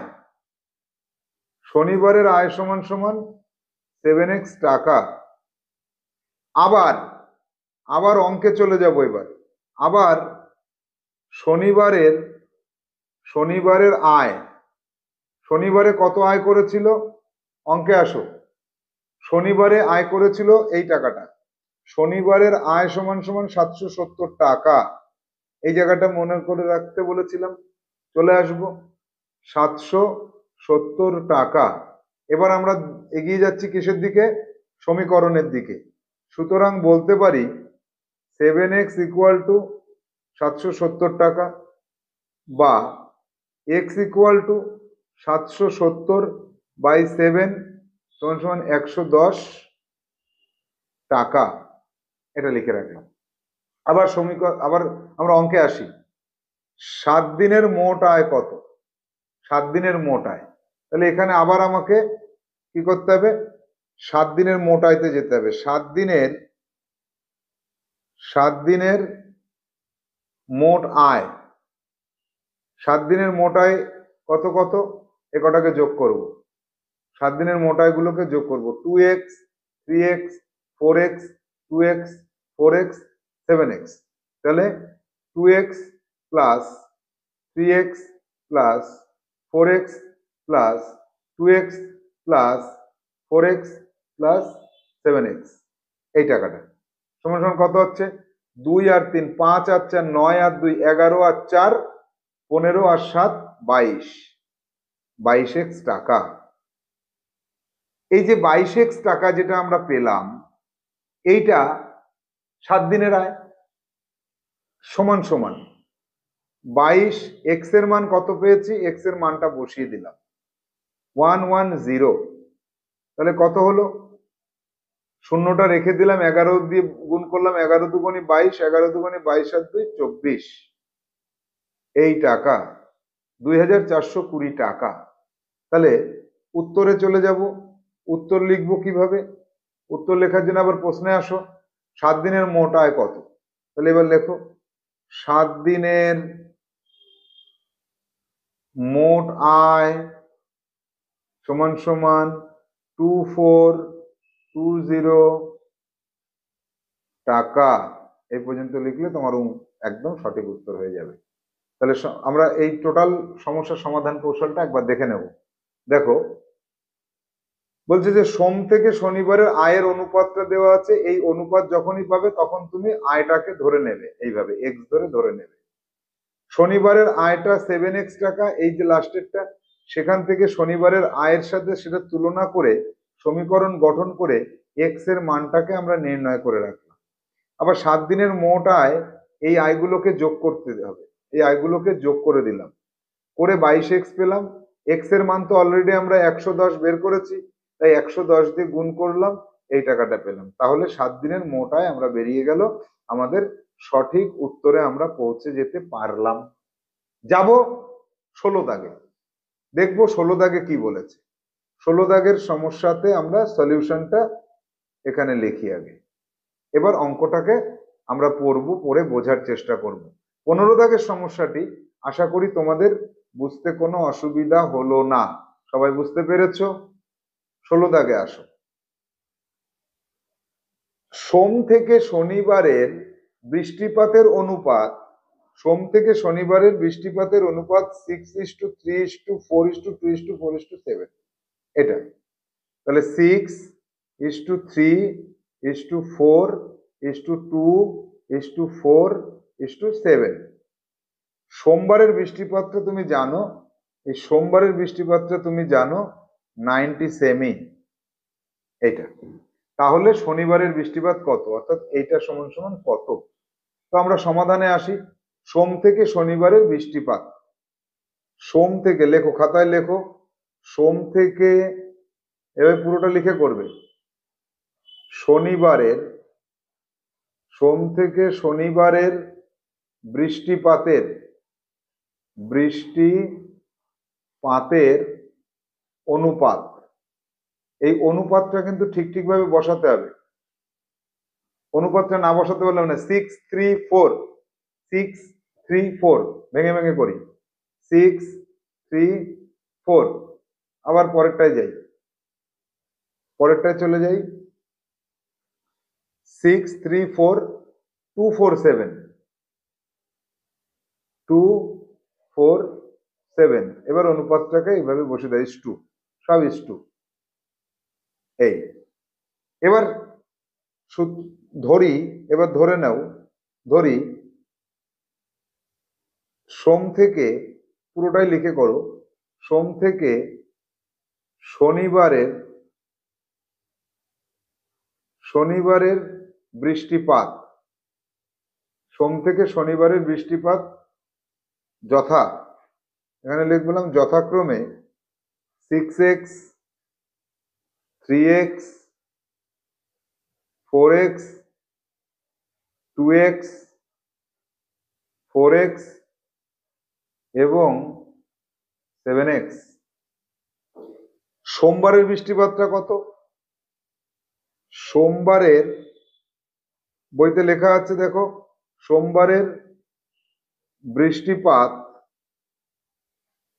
শনিবারের আয় সমান সমান 7x টাকা। আবার অঙ্কে চলে যাব এবার। আবার শনিবারের আয়, শনিবারে কত আয় করেছিল? অঙ্কে আসো। শনিবারে আয় করেছিল এই টাকাটা, শনিবারের আয় সমান সমান 770 টাকা। এই জায়গাটা মনে করে রাখতে বলেছিলাম, চলে আসব 770 টাকা। এবার আমরা এগিয়ে যাচ্ছি কিসের দিকে? সমীকরণের দিকে। সুতরাং বলতে পারি 7x ইকুয়াল টু 770 টাকা, বা x ইকুয়াল টু 770 বাই 7 সমান সমান 110 টাকা। এটা লিখে রাখলাম। আবার আবার আমরা অঙ্কে আসি। 7 দিনের মোট আয় কত? 7 দিনের মোট আয়, তাহলে এখানে আবার আমাকে কি করতে হবে? 7 দিনের মোট আয়তে যেতে হবে। 7 দিনের মোট আয়, 7 দিনের মোট আয় কত কত? এ কটাকে যোগ করব, 7 দিনের মোট আয়গুলোকে যোগ করব। 2x, 3x, 4x, 2x, 4x, 7x। তাহলে 2x plus 3x plus 4x plus 2x plus 4x plus 7x, এই টাকাটা সমান সমান কত হচ্ছে? 2 আর 3 5 আর 4 9 আর 2 11 আর 4 15 আর 7 22, 22x টাকা। এই যে 22x টাকা যেটা আমরা পেলাম, এইটা 7 দিনের আয় সমান সমান 22। এক্স এর মান কত পেয়েছি? এক্স এর মানটা বসিয়ে দিলাম 110। তাহলে কত হলো? শূন্যটা রেখে দিলাম, 11 দিয়ে গুণ করলাম, 11 দুগুণে 22, 11 দুগুণে 22 আর 2 24, এই টাকা 2420 টাকা। তাহলে উত্তরে চলে যাব। উত্তর লিখবো কিভাবে? উত্তর লেখার জন্য আবার প্রশ্নে আসো। 7 দিনের মোট আয় কত? তাহলে এবার লেখো 7 দিনের মোট আয় সমান সমান 2420 টাকা। এই পর্যন্ত লিখলে তোমার একদম সঠিক উত্তর হয়ে যাবে। তাহলে আমরা এই টোটাল সমস্যার সমাধান কৌশলটা একবার দেখে নেব। দেখো, বলছে যে সোম থেকে শনিবারের আয়ের অনুপাতটা দেওয়া আছে, এই অনুপাত যখনই পাবে তখন তুমি আয়টাকে ধরে নেবে, এইভাবে এক্স ধরে নেবে। শনিবারের আয়টা 7x টাকা, এই যে লাস্টেরটা, সেখান থেকে শনিবারের আয়ের সাথে সেটা তুলনা করে সমীকরণ গঠন করে এক্স এর মানটাকে আমরা নির্ণয় করে রাখলাম। আবার 7 দিনের মোট আয়, এই আয়গুলোকে যোগ করতে হবে, এই আয়গুলোকে যোগ করে দিলাম, করে 22x পেলাম। এক্স এর মান তো অলরেডি আমরা 110 বের করেছি, তাই 110 দিয়ে গুণ করলাম, এই টাকাটা পেলাম। তাহলে 7 দিনের মোটায় আমরা বেরিয়ে গেল, আমাদের সঠিক উত্তরে আমরা পৌঁছে যেতে পারলাম। যাব 16 দাগে, দেখবো 16 দাগে কি বলেছে। 16 দাগের সমস্যাতে আমরা সলিউশনটা এখানে লিখি আগে। এবার অঙ্কটাকে আমরা পড়বো, পড়ে বোঝার চেষ্টা করব। 15 দাগের সমস্যাটি আশা করি তোমাদের বুঝতে কোনো অসুবিধা হলো না, সবাই বুঝতে পেরেছো। 16 দাগে আসো। সোম থেকে শনিবারের বৃষ্টিপাতের অনুপাত, সোম থেকে শনিবারের বৃষ্টিপাতের অনুপাত 6:3:4:2:4:7, এটা তাহলে 6:3:4:2:4:7। সোমবারের বৃষ্টিপাতটা তুমি জানো, এই সোমবারের বৃষ্টিপাতটা তুমি জানো 90 সেমি, এটা। তাহলে শনিবারের বৃষ্টিপাত কত, অর্থাৎ এইটা সমান সমান কত। তো আমরা সমাধানে আসি। সোম থেকে শনিবারের বৃষ্টিপাত, সোম থেকে লেখো, খাতায় লেখো, সোম থেকে, এবার পুরোটা লিখে করবে। শনিবারের, সোম থেকে শনিবারের বৃষ্টিপাতের, বৃষ্টিপাতের অনুপাত, এই অনুপাতটা কিন্তু ঠিক ভাবে বসাতে হবে। অনুপাতটা না বসাতে পারলাম না। 6:3:4 ভেঙে ভেঙে করি। 6:3:4, আবার পরেরটায় যাই, পরেরটায় চলে যাই। 6:3:4:2:4:7, 2:4:7। এবার অনুপাতটাকে এইভাবে বসে দেয়, ইস টু, সব ইস টু। এই এবার ধরি, এবার ধরে নাও, ধরি সোম থেকে, পুরোটাই লিখে করো, সোম থেকে শনিবারের বৃষ্টিপাত, সোম থেকে শনিবারের বৃষ্টিপাত যথা, এখানে লিখলাম যথাক্রমে 6x, 3x, 4x, 2x, 4x এবং 7x। সোমবারের বৃষ্টিপাতটা কত? সোমবারের বইতে লেখা আছে, দেখো, সোমবারের বৃষ্টিপাত,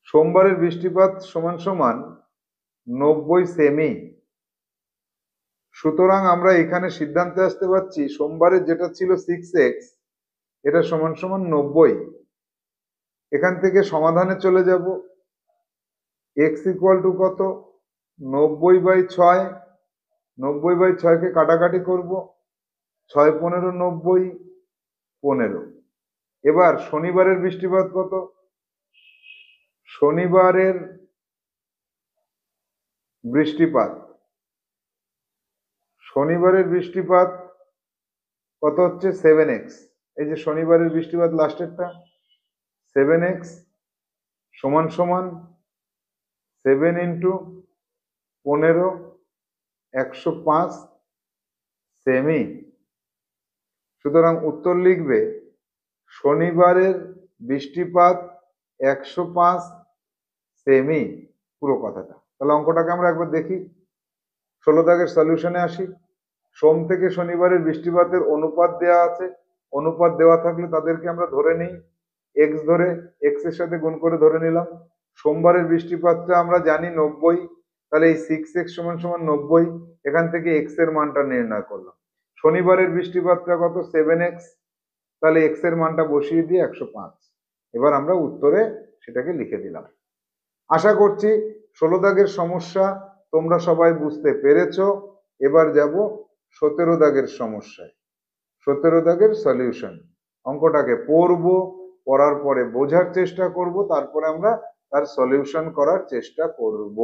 সোমবারের বৃষ্টিপাত সমান সমান 90 সেমি। সুতরাং আমরা এখানে সিদ্ধান্তে আসতে পারছি সোমবারের যেটা ছিল 6x, এটা সমান সমান 90। এখান থেকে সমাধানে চলে যাব। x ইকুয়াল টু কত? 90/6, 90/6কে কাটাকাটি করব, 6×15 = 90, 15। এবার শনিবারের বৃষ্টিপাত কত? শনিবারের বৃষ্টিপাত, শনিবারের বৃষ্টিপাত কত হচ্ছে? 7x। এই যে শনিবারের বৃষ্টিপাত লাস্টেরটা, 7x সমান সমান 7 × 15, 105 সেমি। সুতরাং উত্তর লিখবে শনিবারের বৃষ্টিপাত 105 সেমি, পুরো কথাটা। তাহলে অঙ্কটাকে আমরা একবার দেখি। 16 দাগের সলিউশনে আসি। সোম থেকে শনিবারের বৃষ্টিপাতের অনুপাত দেওয়া আছে, অনুপাত দেওয়া থাকলে তাদেরকে আমরা ধরে নিই, এক্স ধরে, এক্স এর সাথে গুণ করে ধরে নিলাম। সোমবারের বৃষ্টিপাতটা আমরা জানি 90, তাহলে এই 6x সমান সমান 90, এখান থেকে এক্স এর মানটা নির্ণয় করলাম। শনিবারের বৃষ্টিপাতটা কত? 7x, তাহলে এক্স এর মানটা বসিয়ে দিয়ে 105। এবার আমরা উত্তরে সেটাকে লিখে দিলাম। আশা করছি 16 দাগের সমস্যা তোমরা সবাই বুঝতে পেরেছো। এবার যাব 17 দাগের সমস্যায়, 17 দাগের সলিউশন। অঙ্কটাকে পড়বো, পড়ার পরে বোঝার চেষ্টা করব, তারপরে আমরা তার সলিউশন করার চেষ্টা করব।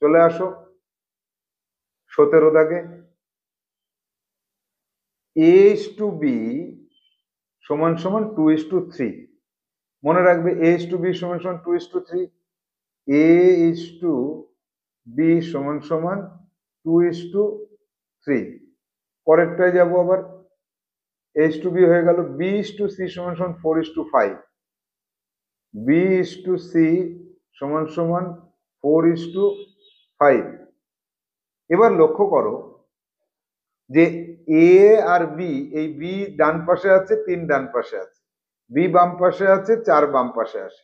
চলে আসো 17 দাগে। a:b সমান সমান 2:3। মনে রাখবে a:b সমান সমান 2:3, a:b সমান সমান 2:3। 3। পরেরটায় যাব আবার, H2B হয়ে গেল B:C সমান সমান 4:5, B:C সমান সমান 4:5। এবার লক্ষ্য করো যে এ আর বি, এই বি ডান পাশে আছে, 3 ডান পাশে আছে, বি বাম পাশে আছে, 4 বাম পাশে আছে।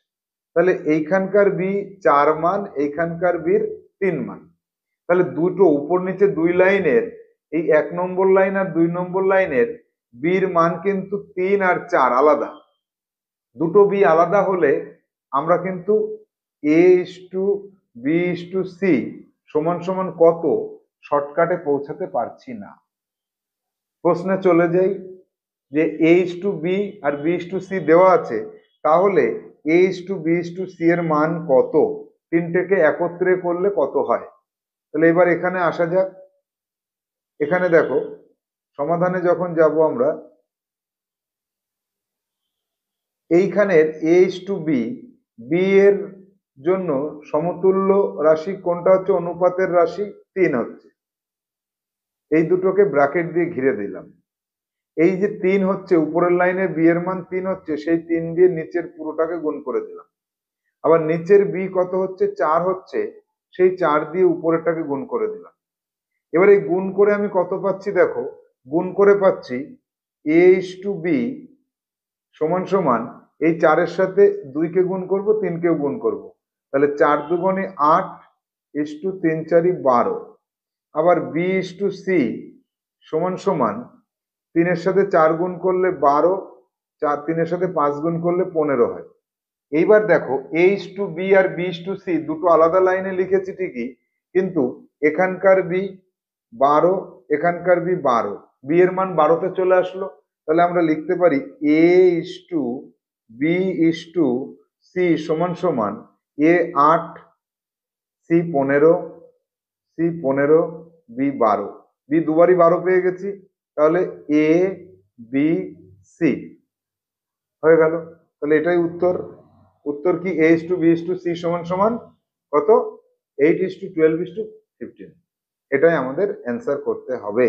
তাহলে এইখানকার বি 4 মান, এইখানকার বির 3 মান। তাহলে দুটো উপর নিচে 2 লাইনের, এই 1 নম্বর লাইন আর 2 নম্বর লাইনের বির মান কিন্তু 3 আর 4 আলাদা। দুটো বি আলাদা হলে আমরা কিন্তু A:B:C সমান সমান কত শর্টকাটে পৌঁছাতে পারছি না। প্রশ্নে চলে যাই যে A:B আর B:C দেওয়া আছে, তাহলে A:B:C এর মান কত, তিনটেকে একত্রে করলে কত হয়। তাহলে এবার এখানে আসা যাক। এখানে দেখো সমাধানে যখন যাব আমরা, এইখানের A:B, বি এর জন্য সমতুল্য রাশি কোনটা হচ্ছে, অনুপাতের রাশি 3 হচ্ছে। এই দুটোকে ব্র্যাকেট দিয়ে ঘিরে দিলাম। এই যে 3 হচ্ছে, উপরের লাইনে বি এর মান 3 হচ্ছে, সেই 3 দিয়ে নিচের পুরোটাকে গুণ করে দিলাম। আবার নিচের বি কত হচ্ছে, 4 হচ্ছে, সেই 4 দিয়ে উপরেরটাকে গুণ করে দিলাম। এবার এই গুণ করে আমি কত পাচ্ছি দেখো, গুণ করে পাচ্ছি A:B সমান সমান, এই 4-এর সাথে 2 কে গুণ করব, 3 কেও গুণ করব, তাহলে 4 দুগুণে 8, 3 4 12। আবার B:C সমান সমান 3-এর সাথে 4 গুণ করলে 12, 3-এর সাথে 5 গুণ করলে 15 হয়। এইবার দেখো A:B আর B:C দুটো আলাদা লাইনে লিখেছি ঠিকই, কিন্তু এখানকার বি 12, এখানকার বি 12, বি এর মান 12তে চলে আসলো। তাহলে আমরা লিখতে পারি A:B:C সমান সমান A 8, C 15, C 15, B 12, B দুবারই 12 পেয়ে গেছি, তাহলে A:B:C হয়ে গেল। তাহলে এটাই উত্তর। উত্তর কি, A:B:C সমান সমান কত, 8:12:15। এটাই আমাদের অ্যান্সার করতে হবে।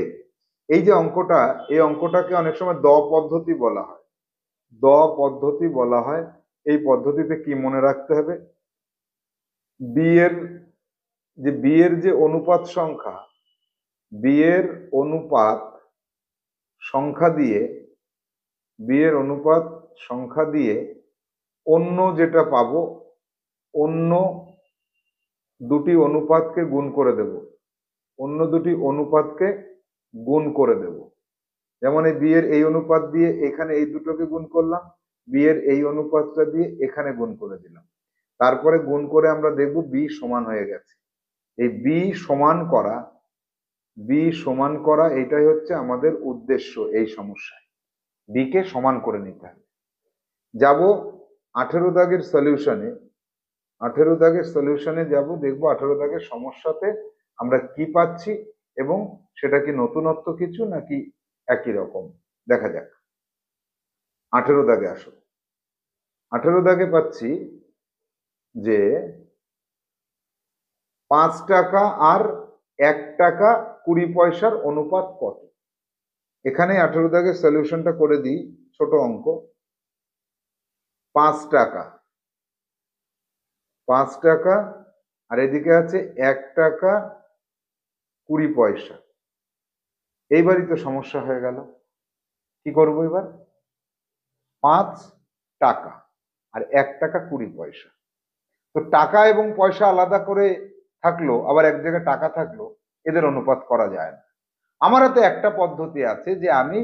এই যে অঙ্কটা, এই অঙ্কটাকে অনেক সময় দ পদ্ধতি বলা হয়, দ পদ্ধতি বলা হয়। এই পদ্ধতিতে কি মনে রাখতে হবে, বি এর যে অনুপাত সংখ্যা, বি এর অনুপাত সংখ্যা দিয়ে, বি এর অনুপাত সংখ্যা দিয়ে অন্য যেটা পাবো, অন্য দুটি অনুপাতকে গুণ করে দেব, অন্য দুটি অনুপাতকে গুণ করে দেব। যেমন এই বি এর এই অনুপাত দিয়ে এখানে এই দুটোকে গুণ করলাম, বি এর এই অনুপাতটা দিয়ে এখানে গুণ করে দিলাম, তারপরে গুণ করে আমরা দেখব বি সমান হয়ে গেছে। এই বি সমান করা এটাই হচ্ছে আমাদের উদ্দেশ্য এই সমস্যায়, বি কে সমান করে নিতে হবে। যাব 18 দাগের সলিউশনে, 18 দাগের সলিউশনে যাব, দেখবো 18 দাগের সমস্যাতে আমরা কি পাচ্ছি এবং সেটা কি নতুনত্ব কিছু নাকি একই রকম, দেখা যাক। 18 দাগে আসো। 18 দাগে পাচ্ছি যে 5 টাকা আর 1 টাকা 20 পয়সার অনুপাত কত। এখানে 18 দাগের সলিউশনটা করে দিই, ছোট অঙ্ক। 5 টাকা, 5 টাকা আর এদিকে আছে 1 টাকা 20 পয়সা। এইবারই তো সমস্যা হয়ে গেল, কি করব এবার। 5 টাকা আর 1 টাকা 20 পয়সা, তো টাকা এবং পয়সা আলাদা করে থাকলো, আবার এক জায়গায় টাকা থাকলো, এদের অনুপাত করা যায় না। আমার হাতে একটা পদ্ধতি আছে যে আমি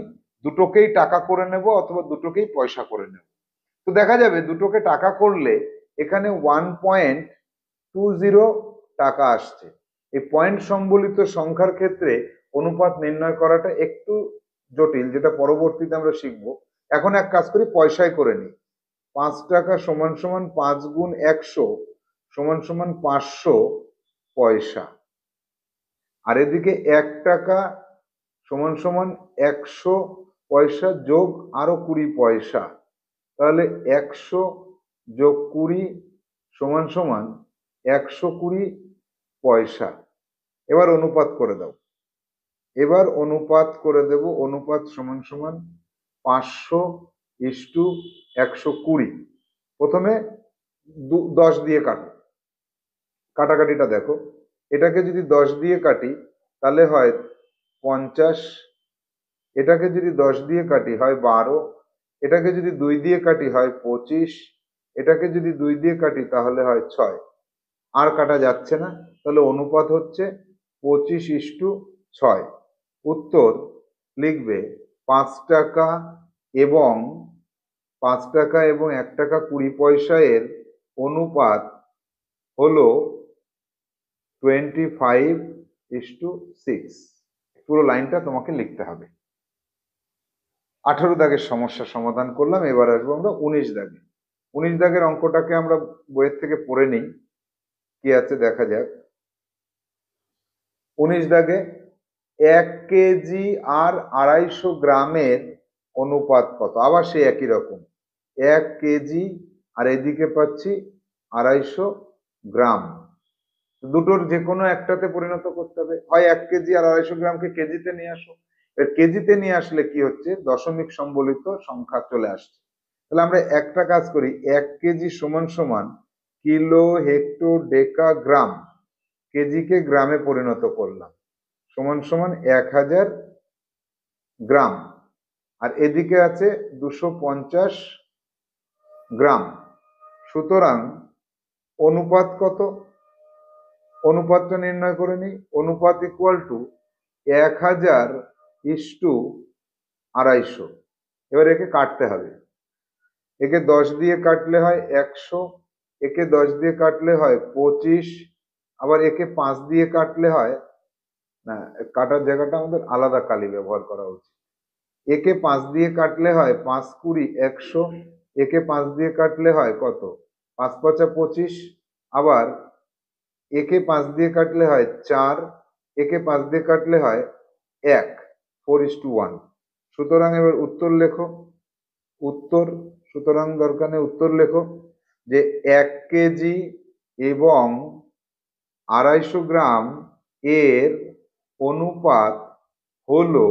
দুটোকেই টাকা করে নেব অথবা দুটোকেই পয়সা করে নেব। তো দেখা যাবে দুটোকে টাকা করলে এখানে 1.20 টাকা আসছে। এই পয়েন্ট সম্বলিত সংখ্যার ক্ষেত্রে অনুপাত নির্ণয় করাটা একটু জটিল, যেটা পরবর্তীতে আমরা শিখবো। এখন এক কাজ করি, পয়সায় করে নিই। 5 টাকা সমান সমান 5 গুণ 100 সমান সমান 500 পয়সা, আর এদিকে 1 টাকা সমান সমান 100 পয়সা যোগ আরো 20 পয়সা, তাহলে 100 যোগ 20 সমান সমান 120 পয়সা। এবার অনুপাত করে দাও, এবার অনুপাত করে দেব, অনুপাত সমান সমান 500:120। প্রথমে 10 দিয়ে কাটো, কাটাকাটিটা দেখো। এটাকে যদি 10 দিয়ে কাটি তাহলে হয় 50, এটাকে যদি 10 দিয়ে কাটি হয় 12, এটাকে যদি 2 দিয়ে কাটি হয় 25, এটাকে যদি 2 দিয়ে কাটি তাহলে হয় 6। আর কাটা যাচ্ছে না, তাহলে অনুপাত হচ্ছে 25:6। উত্তর লিখবে 5 টাকা এবং 5 টাকা এবং 1 টাকা 20 পয়সা এর অনুপাত হলো 25:6। পুরো লাইনটা তোমাকে লিখতে হবে। 18 দাগের সমস্যা সমাধান করলাম। এবার আসবো আমরা 19 দাগে। 19 দাগের অঙ্কটাকে আমরা বইয়ের থেকে পড়ে নিই, কি আছে দেখা যাক। 19 দাগে 1 কেজি আর 250 গ্রামের অনুপাত কত? আবার সেই একই রকম, 1 কেজি আর এদিকে পাচ্ছি 250 গ্রাম। দুটোর যে কোনো একটাতে পরিণত করতে হবে, হয় 1 কেজি আর 250 গ্রামকে কেজিতে নিয়ে আসো। এবার কেজিতে নিয়ে আসলে কি হচ্ছে, দশমিক সম্বলিত সংখ্যা চলে আসছে। তাহলে আমরা একটা কাজ করি, 1 কেজি সমান সমান কিলো হেক্টো ডেকা গ্রাম, কেজিকে গ্রামে পরিণত করলাম, সমান সমান 1000 গ্রাম। আর এদিকে আছে 250 গ্রাম। সুতরাং অনুপাত কত? অনুপাতটা নির্ণয় করে নিই। অনুপাত ইকুয়াল টু 1000:250। এবার একে কাটতে হবে। একে 10 দিয়ে কাটলে হয় 100, একে 10 দিয়ে কাটলে হয় 25, আবার একে 5 দিয়ে কাটলে হয়, না কাটার জায়গাটা আমাদের আলাদা কালি ব্যবহার করা উচিত। একে 5 দিয়ে কাটলে হয় 5×20 100, একে 5 দিয়ে কাটলে হয় কত, 5×5 25, আবার একে 5 দিয়ে কাটলে হয় 4, একে 5 দিয়ে কাটলে হয় 1, 4:1। সুতরাং এবার উত্তর লেখো। উত্তর, সুতরাং দরকার নেই, উত্তর লেখো যে 1 কেজি এবং 250 গ্রাম এর অনুপাত হলো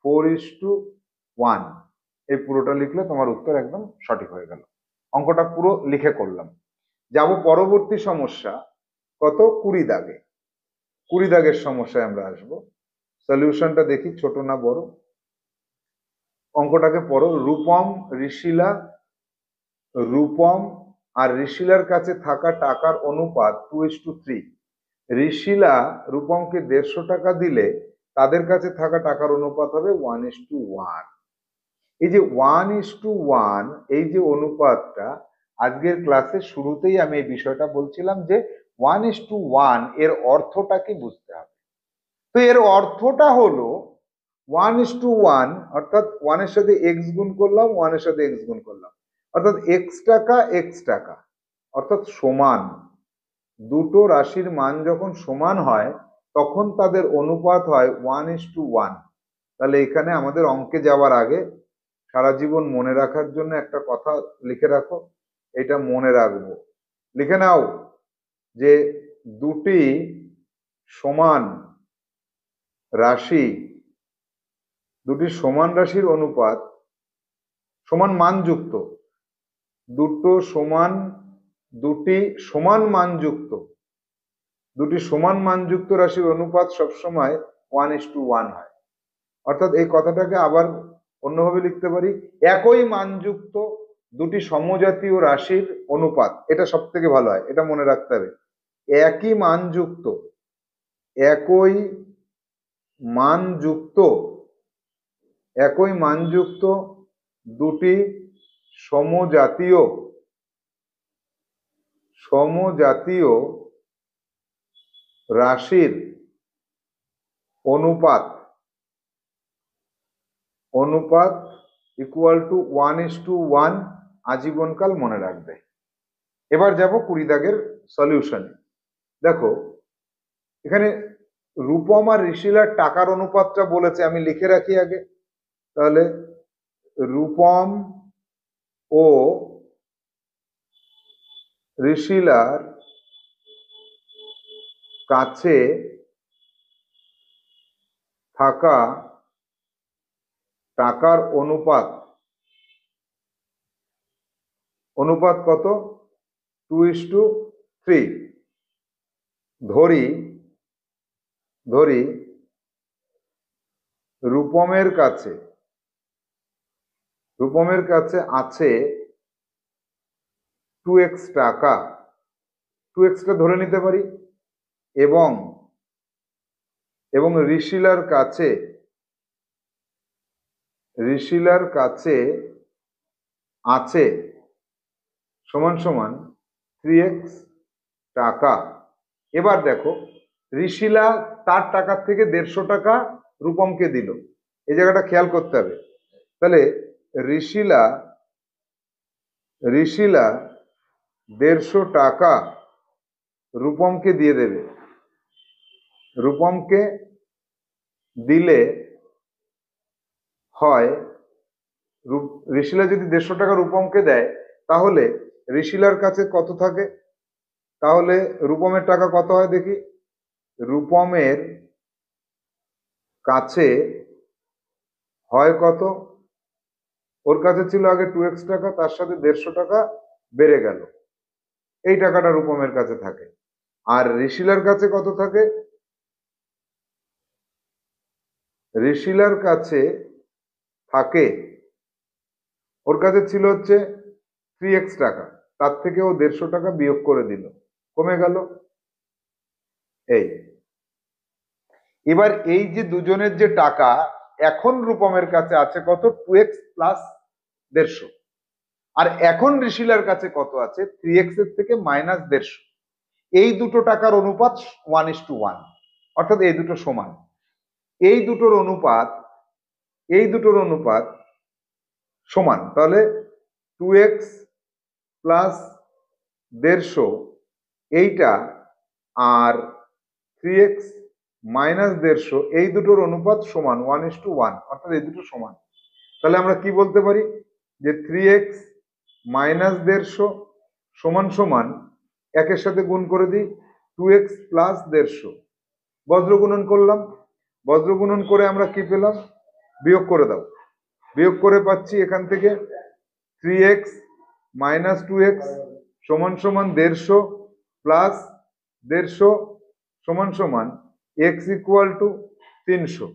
4:1। এই পুরোটা লিখলে তোমার উত্তর একদম সঠিক হয়ে গেল। অঙ্কটা পুরো লিখে করলাম। যাব পরবর্তী সমস্যা, কত, 20 দাগে। 20 দাগের সমস্যায় আমরা আসবো। সলিউশনটা দেখি ছোট না বড়। অঙ্কটাকে পড়ো। রূপম আর ঋষিলার কাছে থাকা টাকার অনুপাত 2:3। ঋষিলা রূপমকে 150 টাকা দিলে তাদের কাছে থাকা টাকার অনুপাত হবে 1:1। এই যে 1:1, এই যে অনুপাতটা, আজকের ক্লাসের শুরুতেই আমি এই বিষয়টা বলছিলাম যে 1:1 এর অর্থটা কি বুঝতে হবে। তো এর অর্থটা হলো 1:1, অর্থাৎ 1 এর সাথে এক্স গুণ করলাম, 1 এর সাথে এক্স গুণ করলাম, অর্থাৎ এক্স টাকা, অর্থাৎ সমান। দুটো রাশির মান যখন সমান হয় তখন তাদের অনুপাত হয় 1:1। তাহলে এখানে আমাদের অঙ্কে যাওয়ার আগে সারা জীবন মনে রাখার জন্য একটা কথা লিখে রাখো, এটা মনে রাখবো, লিখে নাও যে দুটি সমান রাশি, দুটি সমান রাশির অনুপাত, সমান মানযুক্ত, দুটি সমান মানযুক্ত, দুটি সমান মানযুক্ত রাশির অনুপাত সবসময় 1:1 হয়। অর্থাৎ এই কথাটাকে আবার অন্যভাবে লিখতে পারি, একই মানযুক্ত দুটি সমজাতীয় রাশির অনুপাত, এটা সব থেকে ভালো হয়, এটা মনে রাখতে হবে। একই মানযুক্ত, একই মানযুক্ত, একই মানযুক্ত দুটি সমজাতীয় রাশির অনুপাত ইকুয়াল টু 1:1 আজীবনকাল মনে রাখবে। এবার যাব 20 দাগের সলিউশনে। দেখো এখানে রূপম আর ঋষিলার টাকার অনুপাতটা বলেছে, আমি লিখে রাখি আগে। তাহলে রূপম ও ঋষিলার কাছে থাকা টাকার অনুপাত অনুপাত কত? 2:3। ধরি রূপমের কাছে আছে 2x টাকা, 2x টা ধরে নিতে পারি, এবং ঋষিলার কাছে আছে সমান সমান 3x টাকা। এবার দেখো, ঋষিলা তার টাকার থেকে 150 টাকা রূপমকে দিল, এই জায়গাটা খেয়াল করতে হবে। তাহলে ঋষিলা 150 টাকা রূপমকে দিয়ে দেবে। রূপমকে দিলে হয়, ঋষিলা যদি 150 টাকা রূপমকে দেয়, তাহলে ঋষিলার কাছে কত থাকে? তাহলে রূপমের টাকা কত হয় দেখি। রূপমের কাছে হয় কত? ওর কাছে ছিল আগে 2x টাকা, তার সাথে 150 টাকা বেড়ে গেল, এই টাকাটা রূপমের কাছে থাকে। আর ঋষিলার কাছে কত থাকে? ঋষিলার কাছে থাকে, ওর কাছে ছিল হচ্ছে 3x টাকা, তার থেকে ও 150 টাকা বিয়োগ করে দিল, কমে গেল। এই এবার এই যে দুজনের যে টাকা, এখন রূপমের কাছে আছে কত? 2x প্লাস 150, আর এখন ঋষিলার কাছে কত আছে? 3x এর থেকে মাইনাস 150। এই দুটো টাকার অনুপাত 1:1, অর্থাৎ এই দুটো সমান। এই দুটোর অনুপাত সমান, তাহলে 2x প্লাস 150 এইটা আর 3x মাইনাস 150, এই দুটোর অনুপাত সমান 1:1, অর্থাৎ এই দুটো সমান। তাহলে আমরা কি বলতে পারি যে 3x মাইনাস 150 সমান সমান, একের সাথে গুণ করে দিই 2x প্লাস 150, বজ্রগুণন করলাম। বজ্রগুণন করে আমরা কি পেলাম? বিয়োগ করে দাও। বিয়োগ করে পাচ্ছি এখান থেকে 3x মাইনাস 2x সমান সমান 150 প্লাস 150 সমান সমান x ইকুয়াল টু 300।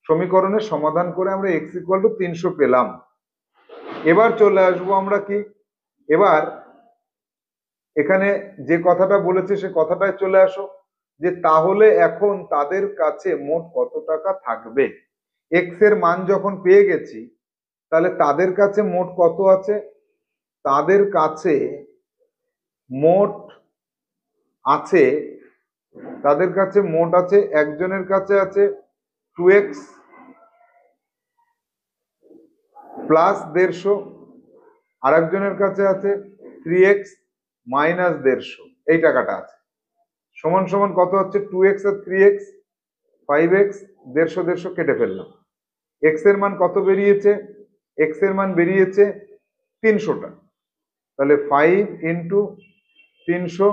সমীকরণের সমাধান করে আমরা x ইকুয়াল টু 300 পেলাম। এবার চলে আসবো আমরা কি, এবার এখানে যে কথাটা বলেছে সে কথাটায় চলে আসো, যে তাহলে এখন তাদের কাছে মোট কত টাকা থাকবে। x এর মান যখন পেয়ে গেছি, তাহলে তাদের কাছে মোট কত আছে? তাদের কাছে মোট আছে, একজনের কাছে আছে 2x প্লাস 150, আর একজনের কাছে আছে 3x মাইনাস 150, এই টাকাটা আছে। সমান সমান কত হচ্ছে? 2x আর 3x 5x, 150 150 কেটে ফেললাম। x এর মান কত বেরিয়েছে? x এর মান বেরিয়েছে 300টা। তাহলে 5 ইন্টু 300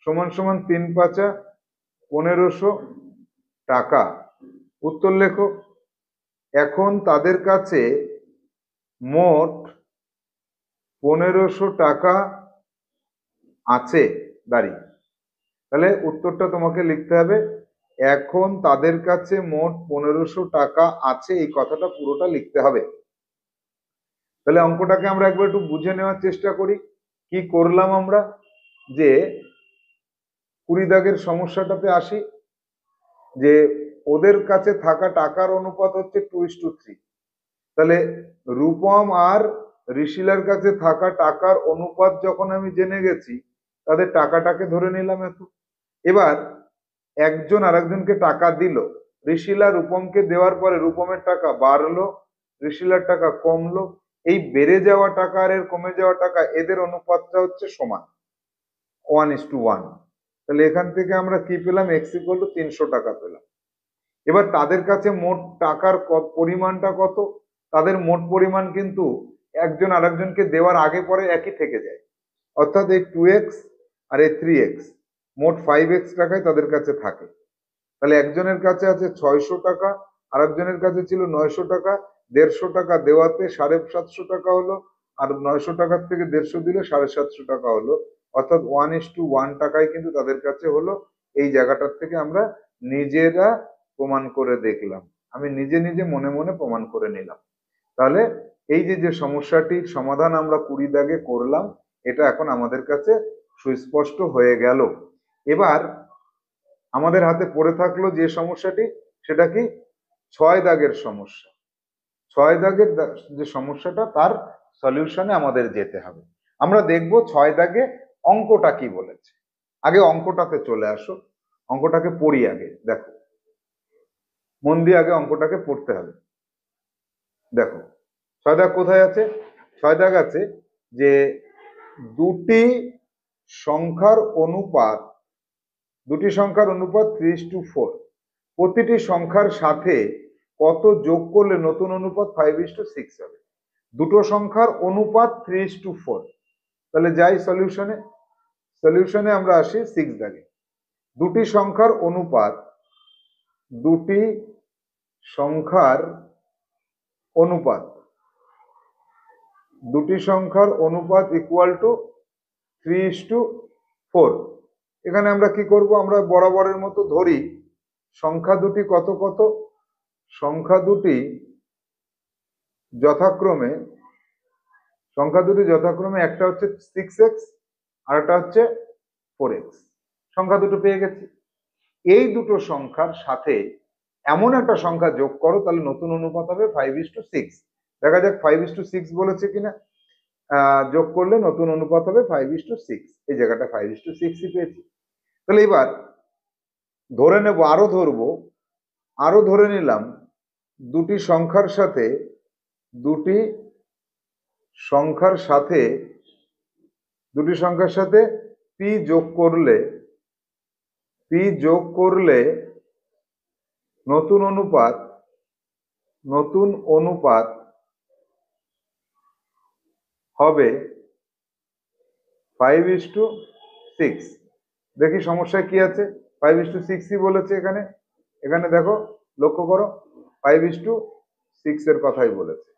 সমান সমান 3×5 1500 টাকা। উত্তর লেখো। এখন তাদের কাছে মোট 1500 টাকা আছে দাঁড়িয়ে। তাহলে উত্তরটা তোমাকে লিখতে হবে, এখন তাদের কাছে মোট 1500 টাকা আছে, এই কথাটা পুরোটা লিখতে হবে। তাহলে অঙ্কটাকে আমরা একবার একটু বুঝে নেওয়ার চেষ্টা করি। কি করলাম আমরা, যে 20 দাগের সমস্যাটাতে আসি, যে ওদের কাছে থাকা টাকার অনুপাত হচ্ছে 2:3। তাহলে রূপম আর ঋষিলার কাছে থাকা টাকার অনুপাত যখন আমি জেনে গেছি, তাদের টাকাটাকে ধরে নিলাম এত। এবার একজন আরেকজনকে টাকা দিল, ঋষিলা রূপমকে দেওয়ার পরে রূপমের টাকা বাড়লো, ঋষিলার টাকা কমলো। এই বেড়ে যাওয়া টাকা আর এর কমে যাওয়া টাকা, এদের অনুপাতটা হচ্ছে সমান 1:1। তাহলে এখান থেকে আমরা কি পেলাম? x ইকুয়াল টু 300 টাকা পেলাম। এবার তাদের কাছে মোট টাকার পরিমাণটা কত? তাদের মোট পরিমাণ কিন্তু একজন আরেকজনকে দেওয়ার আগে পরে একই থেকে যায়, অর্থাৎ এই 2x আর এই 3x মোট 5x টাকায় তাদের কাছে থাকে। তাহলে একজনের কাছে আছে 600 টাকা, আর একজনের কাছে ছিল 900 টাকা। 150 টাকা দেওয়াতে 750 টাকা হলো, আর 900 টাকার থেকে 150 দিলে 750 টাকা হলো। অর্থাৎ 1:1 টাকায় কিন্তু তাদের কাছে হলো। এই জায়গাটার থেকে আমরা নিজেরা প্রমাণ করে দেখলাম, আমি নিজে নিজে মনে মনে প্রমাণ করে নিলাম। তাহলে এই যে যে সমস্যাটির সমাধান আমরা 20 দাগে করলাম, এটা এখন আমাদের কাছে সুস্পষ্ট হয়ে গেল। এবার আমাদের হাতে পড়ে থাকলো যে সমস্যাটি, সেটা কি? 6 দাগের সমস্যা। 6 দাগের যে সমস্যাটা, তার সলিউশনে আমাদের যেতে হবে। আমরা দেখব 6 দাগে অঙ্কটা কি বলেছে। আগে অঙ্কটাতে চলে আসো, অঙ্কটাকে পড়ি আগে। দেখো, মন দিয়ে আগে অঙ্কটাকে পড়তে হবে। দেখো 6 দাগ কোথায় আছে? 6 দাগ আছে যে দুটি সংখ্যার অনুপাত 3:4। প্রতিটি সংখ্যার সাথে কত যোগ করলে নতুন অনুপাত 5:6 হবে? দুটো সংখ্যার অনুপাত 3:4। তাহলে যাই সলিউশনে। সলিউশনে আমরা আসি 6 দাগে। দুটি সংখ্যার অনুপাত, দুটি সংখ্যার অনুপাত, দুটি সংখ্যার অনুপাত ইকুয়াল টু 3:4। এখানে আমরা কি করব? আমরা বরাবরের মতো ধরি সংখ্যা দুটি কত কত। সংখ্যা দুটি যথাক্রমে একটা হচ্ছে 6x আর একটা হচ্ছে 4x। সংখ্যা দুটো পেয়ে গেছি। এই দুটো সংখ্যার সাথে এমন একটা সংখ্যা যোগ করো, তাহলে নতুন অনুপাত হবে 5:6। দেখা যাক 5:6 বলেছে কিনা। যোগ করলে নতুন অনুপাত হবে 5:6। এই জায়গাটা 5:6ই পেয়েছি। তাহলে এবার ধরে নেব, আরো ধরে নিলাম দুটি সংখ্যার সাথে পি যোগ করলে নতুন অনুপাত হবে 5:6। দেখি সমস্যায় কি আছে। 5:6ই বলেছে এখানে। এখানে দেখো, লক্ষ্য করো, 5:6 এর কথাই বলেছে।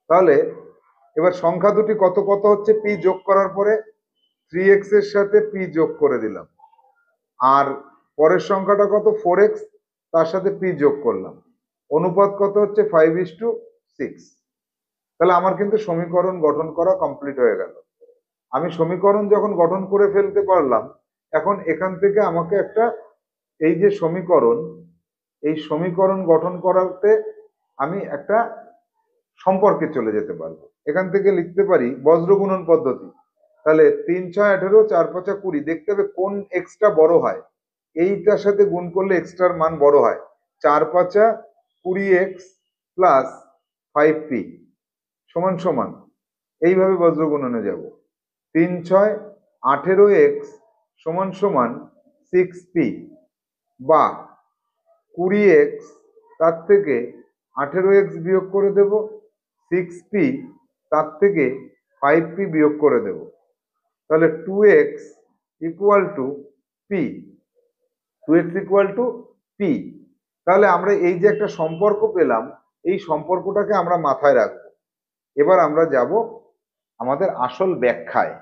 তাহলে এবার সংখ্যা দুটি কত কত হচ্ছে পি যোগ করার পরে 3x এর সাথে পি যোগ করে দিলাম, আর পরের সংখ্যাটা কত 4x, তার সাথে পি যোগ করলাম। অনুপাত কত হচ্ছে 5:6। তাহলে আমার কিন্তু সমীকরণ গঠন করা কমপ্লিট হয়ে গেল। আমি সমীকরণ যখন গঠন করে ফেলতে পারলাম, এখন এখান থেকে আমাকে একটা এই যে সমীকরণ গঠন করাতে আমি একটা সম্পর্কে চলে যেতে পারবো। এখান থেকে লিখতে পারি বজ্র গুণন পদ্ধতি। তাহলে 3 6 18, 4 5 20। দেখতে হবে কোন এক্সটা বড় হয়। এইটার সাথে গুণ করলে এক্সটার মান বড় হয়। 4 5 20x প্লাস 5p সমান সমান, এইভাবে বজ্র গুণনে যাব। 3 6 18x সমান সমান 6p, বা 20x তার থেকে 18x বিয়োগ করে দেব, 6p তার থেকে 5p বিয়োগ করে দেব। তাহলে 2x ইকুয়াল টু p। তাহলে আমরা এই যে একটা সম্পর্ক পেলাম, এই সম্পর্কটাকে আমরা মাথায় রাখবো। এবার আমরা যাব আমাদের আসল ব্যাখ্যায়।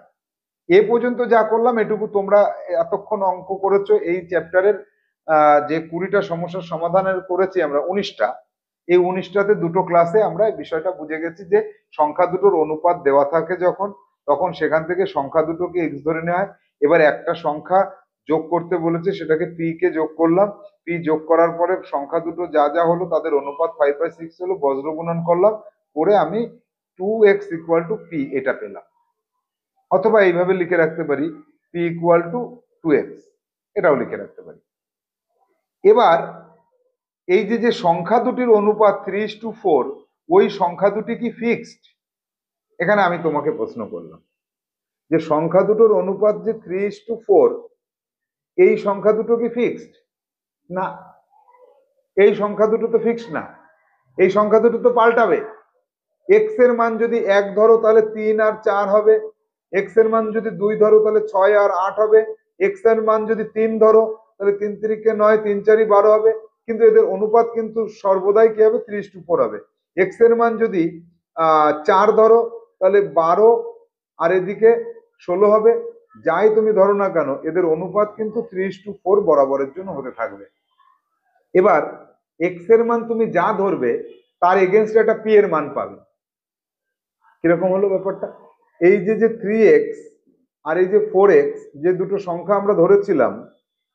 এ পর্যন্ত যা করলাম এটুকু তোমরা এতক্ষণ অঙ্ক করেছো এই চ্যাপ্টারের যে 20টা সমস্যার সমাধানের করেছি আমরা 19টা। এই 19টাতে দুটো ক্লাসে আমরা এই বিষয়টা বুঝে গেছি যে সংখ্যা দুটোর অনুপাত দেওয়া থাকে যখন, তখন সেখান থেকে সংখ্যা দুটোকে এক্স ধরে নেওয়া হয়। এবার একটা সংখ্যা যোগ করতে বলেছে, সেটাকে পি কে যোগ করলাম। পি যোগ করার পরে সংখ্যা দুটো যা যা হলো তাদের অনুপাত 5/6 হলো, বজ্র গুণন করলাম, করে আমি 2x ইকুয়াল টু পি এটা পেলাম। অথবা এইভাবে লিখে রাখতে পারি p ইকুয়াল টু 2x, এটাও লিখে রাখতে পারি। এবার এই যে যে সংখ্যা দুটির অনুপাত 3:4, ওই সংখ্যা দুটি কি ফিক্সড? এখানে আমি তোমাকে প্রশ্ন করলাম যে সংখ্যা দুটোর অনুপাত যে 3:4, এই সংখ্যা দুটো কি ফিক্সড? না, এই সংখ্যা দুটো তো ফিক্সড না। এই সংখ্যা দুটো তো পাল্টাবে। x এর মান যদি 1 ধরো তাহলে 3 আর 4 হবে, x এর মান যদি 2 ধরো তাহলে 6 আর 8 হবে, x এর মান যদি 3 ধরো তাহলে 3 3 9, 3 4 12 হবে, কিন্তু এদের অনুপাত কিন্তু সর্বদাই কি হবে, 3:4 হবে। এক্স এর মান যদি 4 ধরো তাহলে 12 আর এদিকে 16 হবে। যাই তুমি ধরো না কেন এদের অনুপাত কিন্তু 3:4 বরাবরের জন্য হতে থাকবে। এবার এক্স এর মান তুমি যা ধরবে তার এগেনস্ট একটা পি এর মান পাবে। কিরকম হলো ব্যাপারটা? এই যে 3x আর এই যে 4x, যে দুটো সংখ্যা আমরা ধরেছিলাম,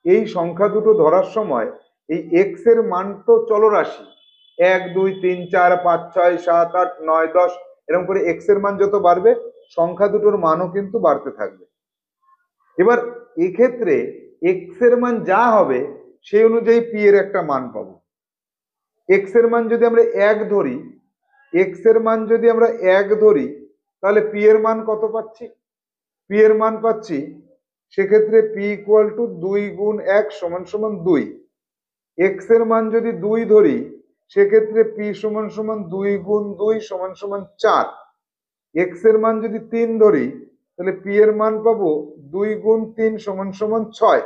এই সংখ্যা দুটো ধরার সময় এই এক্স এর মান তো চলরাশি, 1 2 3 4 5 6 7 8 9 10, এরকম করে এক্স এর মান যত বাড়বে সংখ্যা দুটোর মানও কিন্তু বাড়তে থাকবে। এবার এক্ষেত্রে এক্স এর মান যা হবে সেই অনুযায়ী পি এর একটা মান পাবো। এক্স এর মান যদি আমরা 1 ধরি, এক্স এর মান যদি আমরা 1 ধরি, তাহলে পি এর মান কত পাচ্ছি? পি এর মান পাচ্ছি, সেক্ষেত্রে পি ইকুয়াল টু 2 গুণ 1 সমান সমান 2। এক্স এর মান যদি 2 ধরি, সেক্ষেত্রে পি সমান সমান 2 গুণ 2 সমান সমান 4। এক্স এর মান যদি 3 ধরি, তাহলে পি এর মান পাবো 2 গুণ 3 সমান সমান 6।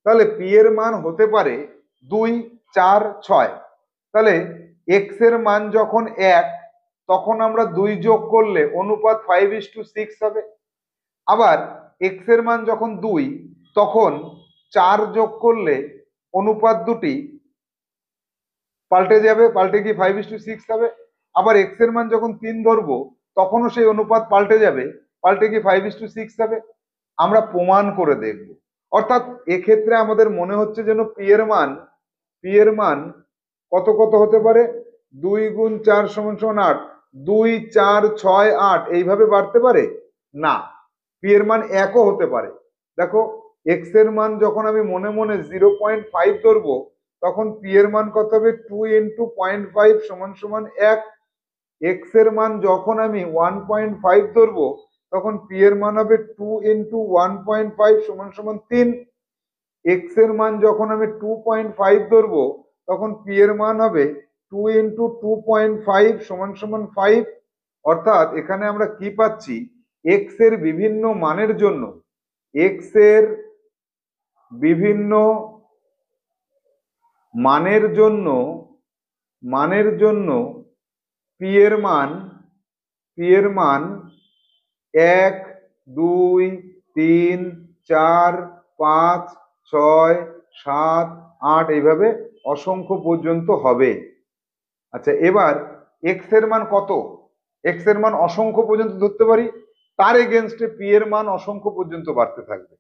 তাহলে পি এর মান হতে পারে 2 4 6। তাহলে এক্স এর মান যখন 1, তখন আমরা 2 যোগ করলে অনুপাত 5:6 হবে। আবার এক্স এর মান যখন 2, তখন 4 যোগ করলে অনুপাত দুটি পাল্টে যাবে, পাল্টে গিয়ে 5:6 হবে। আবার এক্স এর মান যখন 3 ধরবো, তখনও সেই অনুপাত পাল্টে যাবে, পাল্টে গিয়ে 5:6 হবে। আমরা প্রমাণ করে দেখব। অর্থাৎ এক্ষেত্রে আমাদের মনে হচ্ছে যেন পি এর মান কত কত হতে পারে, 2 গুণ 4 সমান সমান 8, 2 4 6 8 এইভাবে বাড়তে পারে না। পি এর মান 1ও হতে পারে। দেখো, এক্স এর মান যখন আমি মনে মনে 0.5 ধরবো, তখন পি এর মান কত হবে, 2 ইন্টু 0.5 সমান সমান 1। এক্স এর মান যখন আমি 1.5 ধরবো, তখন পি এর মান হবে 2 ইন্টু 1.5 সমান সমান 3। এক্স এর মান যখন আমি 2.5 ধরবো, তখন পি এর মান হবে 2 ইন্টু 2.5 সমান সমান 5। অর্থাৎ এখানে আমরা কি পাচ্ছি, এক্স এর বিভিন্ন মানের জন্য, এক্স এর বিভিন্ন মানের জন্য পি এর মান 1 2 3 4 5 6 7 8 এইভাবে অসংখ্য পর্যন্ত হবে। আচ্ছা, এবার এক্স এর মান কত? এক্স এর মান অসংখ্য পর্যন্ত ধরতে পারি, তার এগেনস্টে পি এর মান অসংখ্য পর্যন্ত বাড়তে থাকবে।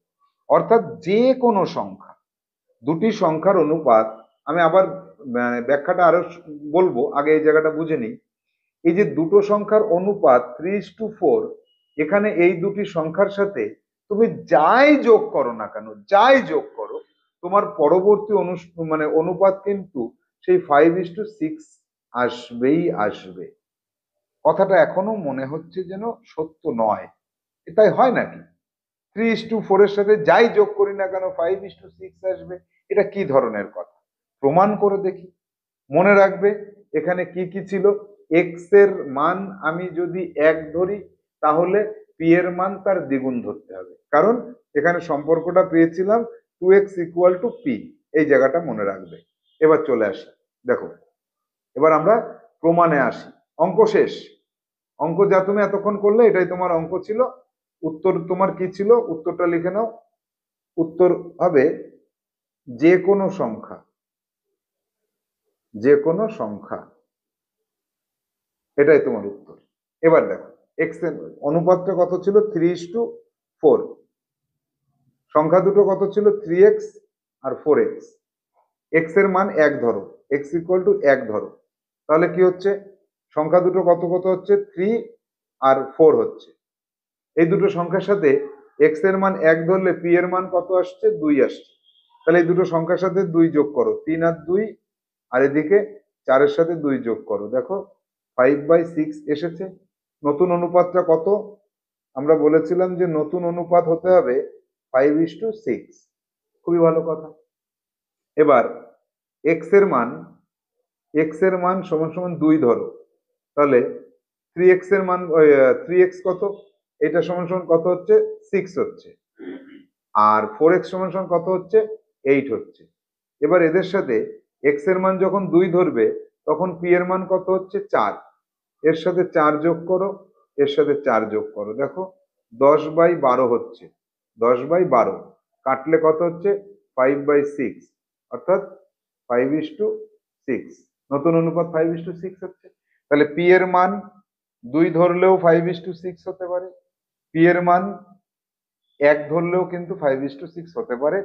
অর্থাৎ যে কোনো সংখ্যা, দুটি সংখ্যার অনুপাত, আমি আবার ব্যাখ্যাটা আরো বলবো, আগে এই জায়গাটা বুঝে নিই। এই যে দুটো সংখ্যার অনুপাত 3:4, এখানে এই দুটি সংখ্যার সাথে তুমি যাই যোগ করো না কেন, যাই যোগ করো, তোমার পরবর্তী অনুপাত কিন্তু সেই 5:6 আসবেই আসবে। কথাটা এখনো মনে হচ্ছে যেন সত্য নয়, এটাই হয় নাকি? 3:4 এর সাথে যাই যোগ করি না কেন 5:6 আসবে, এটা কি ধরনের কথা? প্রমাণ করে দেখি। মনে রাখবে এখানে কি কি ছিল। এক্স এর মান আমি যদি 1 ধরি, তাহলে পি এর মান তার দ্বিগুণ ধরতে হবে, কারণ এখানে সম্পর্কটা পেয়েছিলাম 2x ইকুয়াল টু পি। এই জায়গাটা মনে রাখবে। এবার চলে আসি, দেখো এবার আমরা প্রমাণে আসি। অঙ্ক শেষ। অঙ্ক যা তুমি এতক্ষণ করলে এটাই তোমার অঙ্ক ছিল। উত্তর তোমার কি ছিল, উত্তরটা লিখে নাও। উত্তর হবে যে কোনো সংখ্যা, এটাই তোমার উত্তর। এবার দেখো, এক্স এর অনুপাতটা কত ছিল, 3:4। সংখ্যা দুটো কত ছিল, 3x আর 4x। এক্স এর মান 1 ধরো, এক্স ইকুয়াল টু 1 ধরো, তাহলে কি হচ্ছে, সংখ্যা দুটো কত কত হচ্ছে, 3 আর 4 হচ্ছে। এই দুটো সংখ্যার সাথে এক্স এর মান 1 ধরলে পি এর মান কত আসছে, 2 আসছে। তাহলে এই দুটো সংখ্যার সাথে 2 যোগ করো, 3 আর 2, আর এদিকে 4 এর সাথে 2 যোগ করো, দেখো 5/6 এসেছে। নতুন অনুপাতটা কত? আমরা বলেছিলাম যে নতুন অনুপাত হতে হবে 5:6। খুবই ভালো কথা। এবার এক্স এর মান সমান সমান 2 ধরো, তাহলে 3x এর মান 3x কত, এটা সমান সমান কত হচ্ছে, 6 হচ্ছে। আর 4x সমান সমান কত হচ্ছে, 8 হচ্ছে। এবার এদের সাথে x এর মান যখন 2 ধরবে তখন p এর মান কত হচ্ছে 4। এর সাথে 4 যোগ করো, এর সাথে 4 যোগ করো, দেখো 10/12 হচ্ছে। 10/12 কাটলে কত হচ্ছে 5/6, অর্থাৎ 5:6। নতুন অনুপাত 5:6 হচ্ছে। তাহলে p এর মান 2 ধরলেও 5:6 হতে পারে, p এর মান 1 ধরলেও কিন্তু 5:6 হতে পারে,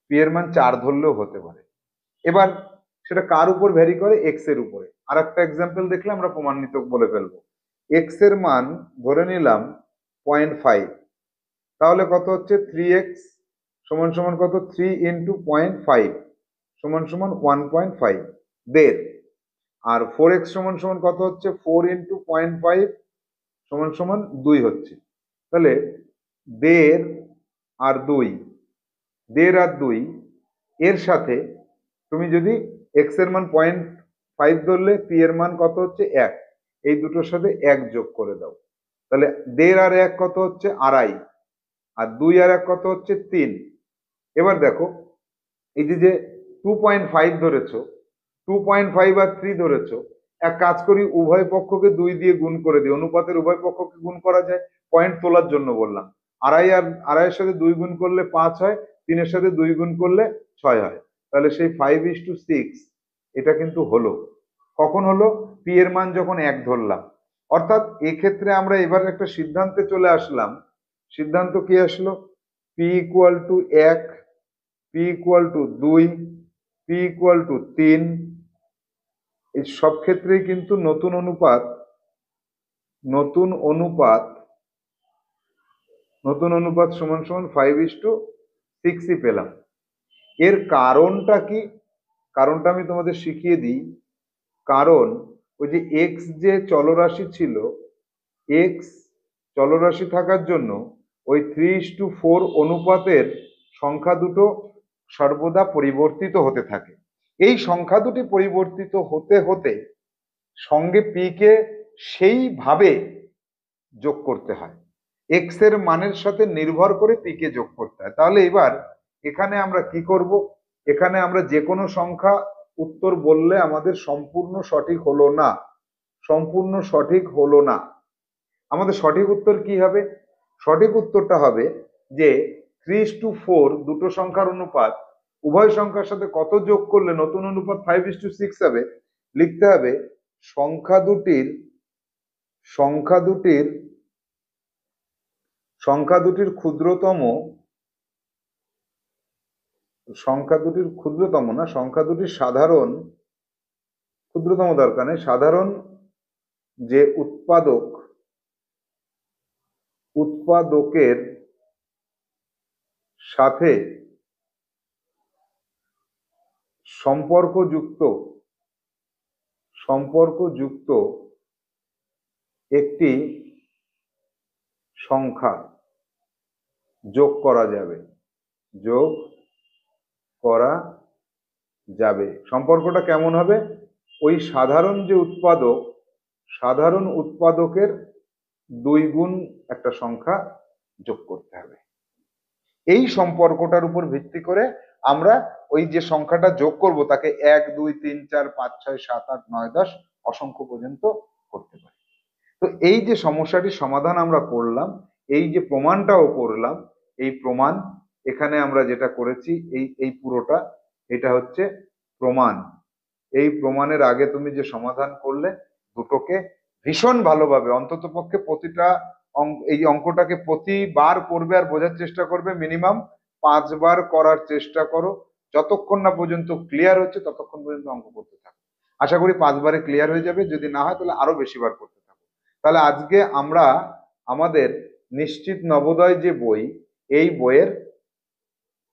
p এর মান 4 ধরলেও হতে পারে। এবার সেটা কার উপর ভ্যারি করে? এক্স এর উপরে। আর একটা এক্সাম্পল দেখলে আমরা প্রমাণিত বলে ফেলবো। এক্স এর মান ধরে নিলাম 0.5, তাহলে কত হচ্ছে 3x সমান সমান কত 3 ইন্টু 0.5 সমান সমান 1.5 দেড়। আর 4x সমান সমান কত হচ্ছে 4 ইন্টু 0.5 সমান সমান 2 হচ্ছে। তাহলে দেড় আর 2, দেড় আর 2 এর সাথে তুমি যদি এক্স এর মান 0.5 ধরলে পি এর মান কত হচ্ছে 1, এই দুটোর সাথে 1 যোগ করে দাও। তাহলে দেড় আর 1 কত হচ্ছে 2.5, আর 2 আর 1 কত হচ্ছে 3। এবার দেখো এই যে 2.5 ধরেছো, 2.5 আর 3 ধরেছো, এক কাজ করি উভয় পক্ষকে 2 দিয়ে গুণ করে দিই। অনুপাতের উভয় পক্ষকে গুণ করা যায়, পয়েন্ট তোলার জন্য বললাম। 2.5 আর 2.5 সাথে 2 গুণ করলে 5 হয়, 3 এর সাথে 2 গুণ করলে 6 হয়। তাহলে সেই 5:6 এটা কিন্তু হলো। কখন হলো? পি এর মান যখন 1 ধরলাম। অর্থাৎ এক্ষেত্রে আমরা এবার একটা সিদ্ধান্তে চলে আসলাম। সিদ্ধান্ত কি আসলো? P equal to 1, P equal to 2, P equal to 3। এই সব ক্ষেত্রেই কিন্তু নতুন অনুপাত সমান সমান 5:6ই পেলাম। এর কারণটা কি? কারণটা আমি তোমাদের শিখিয়ে দিই। কারণ ওই যে এক্স যে চলরাশি ছিল, এক্স চলরাশি থাকার জন্য ওই 3:4 অনুপাতের সংখ্যা দুটো সর্বদা পরিবর্তিত হতে থাকে। এই সংখ্যা দুটি পরিবর্তিত হতে হতে সঙ্গে পি কে সেইভাবে যোগ করতে হয়, এক্স এর মানের সাথে নির্ভর করে পি কে যোগ করতে হয়। তাহলে এবার এখানে আমরা কি করব? এখানে আমরা যে কোনো সংখ্যা উত্তর বললে আমাদের সম্পূর্ণ সঠিক হলো না, সম্পূর্ণ সঠিক হলো না। আমাদের সঠিক উত্তর কি হবে? সঠিক উত্তরটা হবে যে 3:4 দুটো সংখ্যার অনুপাত, উভয় সংখ্যার সাথে কত যোগ করলে নতুন অনুপাত 5:6 হবে? লিখতে হবে সংখ্যা দুটির ক্ষুদ্রতম না, সংখ্যা দুটির সাধারণ, ক্ষুদ্রতম দরকার নেই, সাধারণ যে উৎপাদকের সাথে সম্পর্কযুক্ত একটি সংখ্যা যোগ করা যাবে। সম্পর্কটা কেমন হবে? ওই সাধারণ যে উৎপাদক, সাধারণ উৎপাদকের 2 গুণ একটা সংখ্যা যোগ করতে হবে। এই সম্পর্কটার উপর ভিত্তি করে আমরা ওই যে সংখ্যাটা যোগ করব তাকে 1, 2, 3, 4, 5, 6, 7, 8, 9, 10 অসংখ্য পর্যন্ত করতে পারি। তো এই যে সমস্যাটির সমাধান আমরা করলাম, এই যে প্রমাণটাও করলাম, এই প্রমাণ এখানে আমরা যেটা করেছি এই পুরোটা এটা হচ্ছে প্রমাণ। এই প্রমাণের আগে তুমি যে সমাধান করলে দুটোকে ভীষণ ভালোভাবে অন্ততপক্ষে প্রতিটা এই অঙ্কটাকে প্রতিবার করবে আর বোঝার চেষ্টা করবে। মিনিমাম 5 বার করার চেষ্টা করো, যতক্ষণ না পর্যন্ত ক্লিয়ার হচ্ছে ততক্ষণ পর্যন্ত অঙ্ক করতে থাকো। আশা করি 5 বারে ক্লিয়ার হয়ে যাবে, যদি না হয় তাহলে আরো বেশি বার করতে থাকো। তাহলে আজকে আমরা আমাদের নিশ্চিত নবোদয় যে বই, এই বইয়ের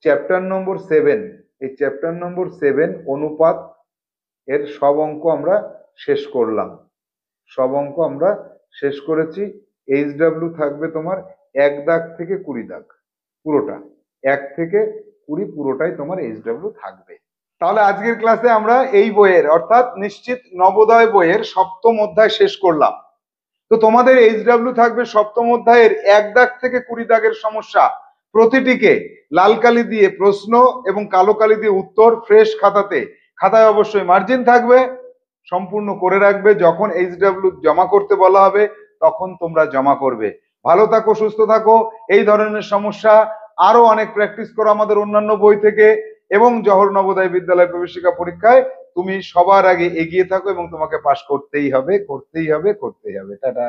চ্যাপ্টার নম্বর 7, এই চ্যাপ্টার নম্বর 7 অনুপাত এর সব অঙ্ক আমরা শেষ করলাম। সব অঙ্ক আমরা শেষ করেছি। এইচডব্লিউ থাকবে তোমার 1 দাগ থেকে 20 দাগ, পুরোটা 1 থেকে 20 পুরোটাই তোমার এইচডব্লিউ থাকবে। তাহলে আজকের ক্লাসে আমরা এই বইয়ের অর্থাৎ নিশ্চিত নবোদয় বইয়ের সপ্তম অধ্যায় শেষ করলাম। তো তোমাদের এইচডব্লিউ থাকবে সপ্তম অধ্যায়ের 1 দাগ থেকে 20 দাগের সমস্যা। প্রতিটিকে লাল কালি দিয়ে প্রশ্ন এবং কালো কালি দিয়ে উত্তর ফ্রেশ খাতায় অবশ্যই মার্জিন থাকবে, সম্পূর্ণ করে রাখবে। যখন HW জমা করতে বলা হবে তখন তোমরা জমা করবে। ভালো থাকো, সুস্থ থাকো। এই ধরনের সমস্যা আরো অনেক প্র্যাকটিস করো আমাদের অন্যান্য বই থেকে, এবং জওহর নবোদয় বিদ্যালয় প্রবেশিকা পরীক্ষায় তুমি সবার আগে এগিয়ে থাকো এবং তোমাকে পাশ করতেই হবে, করতেই হবে, করতেই হবে। টাটা।